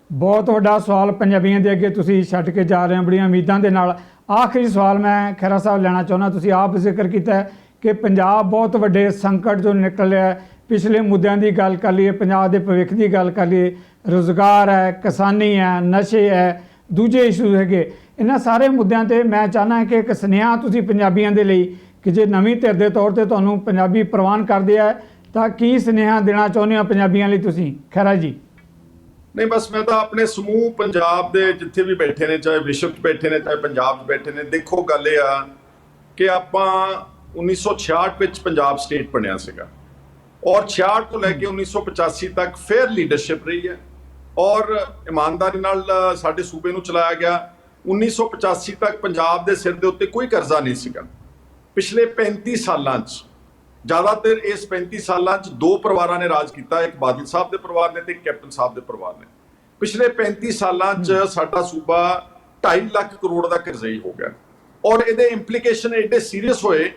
ਬਹੁਤ ਵੱਡਾ ਸਵਾਲ ਪੰਜਾਬੀਆਂ ਦੇ ਅੱਗੇ ਤੁਸੀਂ ਛੱਡ ਕੇ ਜਾ ਰਹੇ ਹੋ ਬੜੀਆਂ ਉਮੀਦਾਂ ਦੇ ਨਾਲ। ਆਖਰੀ ਸਵਾਲ ਮੈਂ ਖਹਿਰਾ ਸਾਹਿਬ ਲੈਣਾ ਚਾਹੁੰਦਾ। ਤੁਸੀਂ ਆਪ ਜ਼ਿਕਰ ਕੀਤਾ ਕਿ ਪੰਜਾਬ ਬਹੁਤ ਵੱਡੇ ਸੰਕਟ ਜੋ ਨਿਕਲ ਰਿਹਾ ਹੈ। ਪਿਛਲੇ ਮੁੱਦਿਆਂ ਦੀ ਗੱਲ ਕਰ ਲਈਏ, ਪੰਜਾਬ ਦੇ ਭਵਿੱਖ ਦੀ ਗੱਲ ਕਰ ਲਈਏ, ਰੁਜ਼ਗਾਰ ਹੈ, ਕਿਸਾਨੀ ਹੈ, ਨਸ਼ੇ ਹੈ, ਦੂਜੇ ਇਸ਼ੂ ਹੈਗੇ, ਇਹਨਾਂ ਸਾਰੇ ਮੁੱਦਿਆਂ ਤੇ ਮੈਂ ਚਾਹੁੰਦਾ ਕਿ ਇੱਕ ਸੁਨੇਹਾ ਤੁਸੀਂ ਪੰਜਾਬੀਆਂ ਦੇ ਲਈ ਕਿ ਜੇ ਨਵੀਂ ਧਿਰ ਦੇ ਤੌਰ ਤੇ ਤੁਹਾਨੂੰ ਪੰਜਾਬੀ ਪ੍ਰਵਾਨ ਕਰਦੇ ਆ ਤਾਂ ਕੀ ਸੁਨੇਹਾ ਦੇਣਾ ਚਾਹੁੰਦੇ ਹੋ ਪੰਜਾਬੀਆਂ ਲਈ ਤੁਸੀਂ, ਖਹਿਰਾ ਜੀ? ਨਹੀਂ, ਬਸ ਮੈਂ ਤਾਂ ਆਪਣੇ ਸਮੂਹ ਪੰਜਾਬ ਦੇ ਜਿੱਥੇ ਵੀ ਬੈਠੇ ਨੇ, ਚਾਹੇ ਵਿਸ਼ਵ 'ਚ ਬੈਠੇ ਨੇ ਚਾਹੇ ਪੰਜਾਬ 'ਚ ਬੈਠੇ ਨੇ, ਦੇਖੋ ਗੱਲ ਇਹ ਆ ਕਿ ਆਪਾਂ 1966 ਵਿੱਚ ਪੰਜਾਬ ਸਟੇਟ ਬਣਿਆ ਸੀਗਾ ਔਰ 66 ਤੋਂ ਲੈ ਕੇ 1985 ਤੱਕ ਫੇਅਰ ਲੀਡਰਸ਼ਿਪ ਰਹੀ ਹੈ ਔਰ ਇਮਾਨਦਾਰੀ ਨਾਲ ਸਾਡੇ ਸੂਬੇ ਨੂੰ ਚਲਾਇਆ ਗਿਆ। 1985 ਤੱਕ ਪੰਜਾਬ ਦੇ ਸਿਰ ਦੇ ਉੱਤੇ ਕੋਈ ਕਰਜ਼ਾ ਨਹੀਂ ਸੀਗਾ। ਪਿਛਲੇ 35 ਸਾਲਾਂ 'ਚ ਜ਼ਿਆਦਾਤਰ ਇਸ 35 ਸਾਲਾਂ 'ਚ ਦੋ ਪਰਿਵਾਰਾਂ ਨੇ ਰਾਜ ਕੀਤਾ, ਇੱਕ ਬਾਦਲ ਸਾਹਿਬ ਦੇ ਪਰਿਵਾਰ ਨੇ ਤੇ ਇੱਕ ਕੈਪਟਨ ਸਾਹਿਬ ਦੇ ਪਰਿਵਾਰ ਨੇ। ਪਿਛਲੇ 35 ਸਾਲਾਂ 'ਚ ਸਾਡਾ ਸੂਬਾ 2.5 ਲੱਖ ਕਰੋੜ ਦਾ ਕਰਜ਼ਈ ਹੋ ਗਿਆ ਔਰ ਇਹਦੇ ਇੰਪਲੀਕੇਸ਼ਨ ਐਡੇ ਸੀਰੀਅਸ ਹੋਏ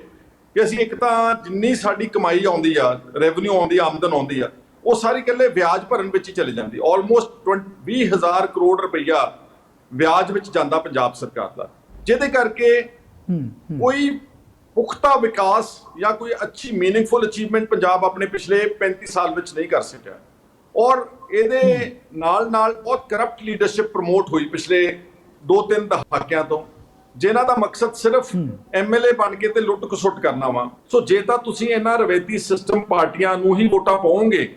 ਕਿ ਅਸੀਂ ਇੱਕ ਤਾਂ ਜਿੰਨੀ ਸਾਡੀ ਕਮਾਈ ਆਉਂਦੀ ਆ, ਰੈਵਨਿਊ ਆਉਂਦੀ, ਆਮਦਨ ਆਉਂਦੀ ਆ, ਉਹ ਸਾਰੀ ਇਕੱਲੇ ਵਿਆਜ ਭਰਨ ਵਿੱਚ ਹੀ ਚਲੀ ਜਾਂਦੀ। ਆਲਮੋਸਟ 20,000 ਕਰੋੜ ਰੁਪਈਆ ਵਿਆਜ ਵਿੱਚ ਜਾਂਦਾ ਪੰਜਾਬ ਸਰਕਾਰ ਦਾ, ਜਿਹਦੇ ਕਰਕੇ ਕੋਈ ਪੁਖਤਾ ਵਿਕਾਸ ਜਾਂ ਕੋਈ ਅੱਛੀ ਮੀਨਿੰਗਫੁਲ ਅਚੀਵਮੈਂਟ ਪੰਜਾਬ ਆਪਣੇ ਪਿਛਲੇ 35 ਸਾਲ ਵਿੱਚ ਨਹੀਂ ਕਰ ਸਕਿਆ। ਔਰ ਇਹਦੇ ਨਾਲ ਨਾਲ ਬਹੁਤ ਕਰਪਟ ਲੀਡਰਸ਼ਿਪ ਪ੍ਰਮੋਟ ਹੋਈ ਪਿਛਲੇ 2-3 ਦਹਾਕਿਆਂ ਤੋਂ, ਜਿਨ੍ਹਾਂ ਦਾ ਮਕਸਦ ਸਿਰਫ ਐਮਐਲਏ ਬਣ ਕੇ ਤੇ ਲੁੱਟ ਖਸੁੱਟ ਕਰਨਾ ਵਾ। ਸੋ ਜੇ ਤਾਂ ਤੁਸੀਂ ਇਹਨਾਂ ਰਵੈਤੀ ਸਿਸਟਮ ਪਾਰਟੀਆਂ ਨੂੰ ਹੀ ਵੋਟਾਂ ਪਾਓਗੇ,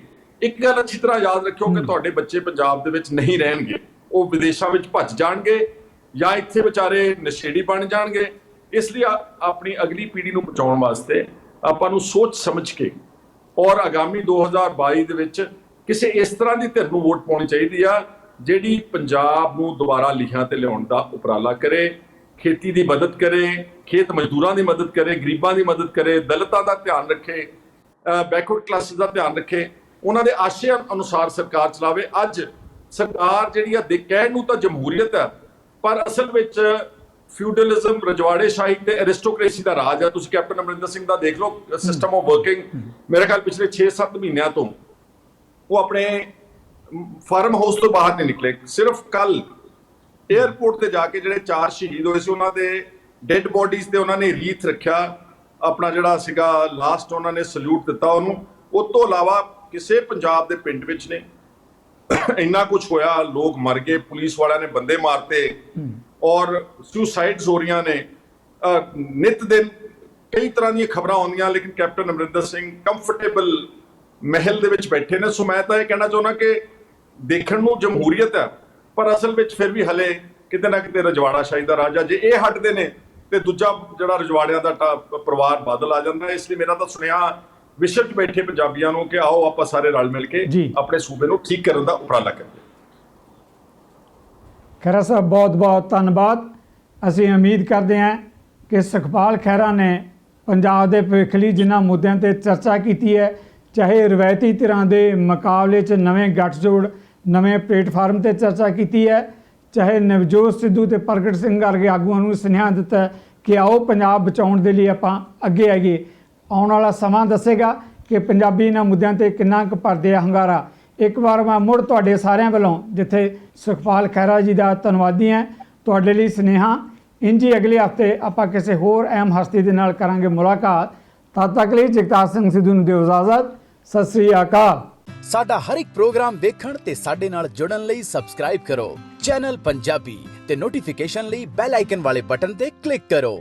ਇੱਕ ਗੱਲ ਅੱਛੀ ਤਰ੍ਹਾਂ ਯਾਦ ਰੱਖਿਓ ਕਿ ਤੁਹਾਡੇ ਬੱਚੇ ਪੰਜਾਬ ਦੇ ਵਿੱਚ ਨਹੀਂ ਰਹਿਣਗੇ, ਉਹ ਵਿਦੇਸ਼ਾਂ ਵਿੱਚ ਭੱਜ ਜਾਣਗੇ ਜਾਂ ਇੱਥੇ ਵਿਚਾਰੇ ਨਸ਼ੇੜੀ ਬਣ ਜਾਣਗੇ। ਇਸ ਲਈ ਆਪਣੀ ਅਗਲੀ ਪੀੜ੍ਹੀ ਨੂੰ ਬਚਾਉਣ ਵਾਸਤੇ ਆਪਾਂ ਨੂੰ ਸੋਚ ਸਮਝ ਕੇ ਔਰ ਆਗਾਮੀ 2022 ਦੇ ਵਿੱਚ ਕਿਸੇ ਇਸ ਤਰ੍ਹਾਂ ਦੀ ਧਿਰ ਨੂੰ ਵੋਟ ਪਾਉਣੀ ਚਾਹੀਦੀ ਆ ਜਿਹੜੀ ਪੰਜਾਬ ਨੂੰ ਦੁਬਾਰਾ ਲੀਹਾਂ ਤੇ ਲਿਆਉਣ ਦਾ ਉਪਰਾਲਾ ਕਰੇ, ਖੇਤੀ ਦੀ ਮਦਦ ਕਰੇ, ਖੇਤ ਮਜ਼ਦੂਰਾਂ ਦੀ ਮਦਦ ਕਰੇ, ਗਰੀਬਾਂ ਦੀ ਮਦਦ ਕਰੇ, ਦਲਿਤਾਂ ਦਾ ਧਿਆਨ ਰੱਖੇ, ਬੈਕਵਰਡ ਕਲਾਸਿਸ ਦਾ ਧਿਆਨ ਰੱਖੇ, ਉਹਨਾਂ ਦੇ ਆਸ਼ੇ ਅਨੁਸਾਰ ਸਰਕਾਰ ਚਲਾਵੇ। ਅੱਜ ਸਰਕਾਰ ਜਿਹੜੀ ਆ ਕਹਿਣ ਨੂੰ ਤਾਂ ਜਮਹੂਰੀਅਤ ਹੈ, ਪਰ ਅਸਲ ਵਿੱਚ ਫਿਊਡਲਿਜ਼ਮ, ਰਜਵਾੜੇ ਸ਼ਾਹੀ ਤੇ ਐਰਿਸਟੋਕ੍ਰੇਸੀ ਦਾ ਰਾਜ ਹੈ। ਤੁਸੀਂ ਕੈਪਟਨ ਅਮਰਿੰਦਰ ਸਿੰਘ ਦਾ ਦੇਖ ਲਓ ਸਿਸਟਮ ਆਫ ਵਰਕਿੰਗ, ਮੇਰੇ ਖਿਆਲ ਪਿਛਲੇ 6-7 ਮਹੀਨਿਆਂ ਤੋਂ ਉਹ ਆਪਣੇ ਫਾਰਮ ਹਾਊਸ ਤੋਂ ਬਾਹਰ ਨਹੀਂ ਨਿਕਲੇ। ਸਿਰਫ ਕੱਲ 에ਅਰਪੋਰਟ ਤੇ ਜਾ ਕੇ ਜਿਹੜੇ 4 ਸ਼ਹੀਦ ਹੋਏ ਸੀ ਉਹਨਾਂ ਦੇ ਡੈਡ ਬੋਡੀਜ਼ ਤੇ ਉਹਨਾਂ ਨੇ ਰੀਥ ਰੱਖਿਆ, ਆਪਣਾ ਜਿਹੜਾ ਸੀਗਾ ਲਾਸਟ ਉਹਨਾਂ ਨੇ ਸਲੂਟ ਦਿੱਤਾ ਉਹਨੂੰ। ਉਸ ਤੋਂ ਇਲਾਵਾ ਕਿਸੇ ਪੰਜਾਬ ਦੇ ਪਿੰਡ ਵਿੱਚ ਨਹੀਂ ਇੰਨਾ ਕੁਝ ਹੋਇਆ, ਲੋਕ ਮਰ ਗਏ, ਪੁਲਿਸ ਵਾਲਿਆਂ ਨੇ ਬੰਦੇ ਮਾਰਤੇ ਔਰ ਸੁਸਾਈਡਸ ਹੋ ਰਹੀਆਂ ਨੇ। ਨਿਤ ਦਿਨ ਕਈ ਤਰ੍ਹਾਂ ਦੀਆਂ ਖਬਰਾਂ ਆਉਂਦੀਆਂ, ਲੇਕਿਨ ਕੈਪਟਨ ਅਮਰਿੰਦਰ ਸਿੰਘ ਕੰਫਰਟੇਬਲ ਮਹਿਲ ਦੇ ਵਿੱਚ ਬੈਠੇ ਨੇ। ਸੋ ਮੈਂ ਤਾਂ ਇਹ ਕਹਿਣਾ ਚਾਹੁੰਦਾ ਕਿ ਦੇਖਣ ਨੂੰ ਜਮਹੂਰੀਅਤ ਹੈ, ਪਰ ਅਸਲ ਵਿੱਚ ਫਿਰ ਵੀ ਹਲੇ ਕਿਤੇ ਨਾ ਕਿਤੇ ਰਜਵਾੜਾਸ਼ਾਹੀ ਦਾ ਰਾਜ ਆ। ਜੇ ਇਹ ਹਟਦੇ ਨੇ ਤੇ ਦੂਜਾ ਜਿਹੜਾ ਰਜਵਾੜਿਆਂ ਦਾ ਪਰਿਵਾਰ ਬਾਦਲ ਆ ਜਾਂਦਾ। ਇਸ ਲਈ ਮੇਰਾ ਤਾਂ ਸੁਨੇਹਾ ਵਿਸ਼ਵ 'ਚ ਬੈਠੇ ਪੰਜਾਬੀਆਂ ਨੂੰ ਕਿ ਆਓ ਆਪਾਂ ਸਾਰੇ ਰਲ ਮਿਲ ਕੇ ਆਪਣੇ ਸੂਬੇ ਨੂੰ ਠੀਕ ਕਰਨ ਦਾ ਉਪਰਾਲਾ ਕਰੀਏ। ਖਹਿਰਾ ਸਾਹਿਬ ਬਹੁਤ ਬਹੁਤ ਧੰਨਵਾਦ। ਅਸੀਂ ਉਮੀਦ ਕਰਦੇ ਹਾਂ ਕਿ ਸੁਖਪਾਲ ਖਹਿਰਾ ਨੇ ਪੰਜਾਬ ਦੇ ਭਵਿੱਖ ਲਈ ਜਿਨ੍ਹਾਂ ਮੁੱਦਿਆਂ ਤੇ ਚਰਚਾ ਕੀਤੀ ਹੈ, ਚਾਹੇ ਰਵਾਇਤੀ ਧਿਰਾਂ ਦੇ ਮੁਕਾਬਲੇ 'ਚ ਨਵੇਂ ਗੱਠਜੋੜ, ਨਵੇਂ ਪਲੇਟਫਾਰਮ ਤੇ ਚਰਚਾ ਕੀਤੀ ਹੈ, ਚਾਹੇ ਨਵਜੋਤ ਸਿੱਧੂ ਤੇ ਪ੍ਰਗਟ ਸਿੰਘ ਵਰਗੇ ਆਗੂਆਂ ਨੂੰ ਸੁਨੇਹਾ ਦਿੱਤਾ ਕਿ ਆਓ ਪੰਜਾਬ ਬਚਾਉਣ ਦੇ ਲਈ ਆਪਾਂ ਅੱਗੇ ਆਈਏ। ਆਉਣ ਵਾਲਾ ਸਮਾਂ ਦੱਸੇਗਾ ਕਿ ਪੰਜਾਬੀ ਇਹਨਾਂ ਮੁੱਦਿਆਂ ਤੇ ਕਿੰਨਾ ਕੁ ਭਰਦੇ ਆ ਹੰਗਾਰਾ। ਇੱਕ ਵਾਰ ਮੈਂ ਮੁੜ ਤੁਹਾਡੇ ਸਾਰਿਆਂ ਵੱਲੋਂ, ਜਿੱਥੇ ਸੁਖਪਾਲ ਖਹਿਰਾ ਜੀ ਦਾ ਧੰਨਵਾਦੀ ਹਾਂ, ਤੁਹਾਡੇ ਲਈ ਸੁਨੇਹਾ ਇੰਜੀ ਅਗਲੇ ਹਫ਼ਤੇ ਆਪਾਂ ਕਿਸੇ ਹੋਰ ਅਹਿਮ ਹਸਤੀ ਦੇ ਨਾਲ ਕਰਾਂਗੇ ਮੁਲਾਕਾਤ। ਤਦ ਤੱਕ ਲਈ ਜਗਤਾਰ ਸਿੰਘ ਸਿੱਧੂ ਨੂੰ ਦਿਓ ਇਜਾਜ਼ਤ। ਸਤਿ ਸ੍ਰੀ ਅਕਾਲ। ਸਾਡਾ ਹਰ ਇੱਕ ਪ੍ਰੋਗਰਾਮ ਦੇਖਣ ਤੇ ਸਾਡੇ ਨਾਲ ਜੁੜਨ ਲਈ ਸਬਸਕ੍ਰਾਈਬ ਕਰੋ ਚੈਨਲ ਪੰਜਾਬੀ ਤੇ ਨੋਟੀਫਿਕੇਸ਼ਨ ਲਈ ਬੈਲ ਆਈਕਨ ਵਾਲੇ ਬਟਨ ਤੇ ਕਲਿੱਕ ਕਰੋ।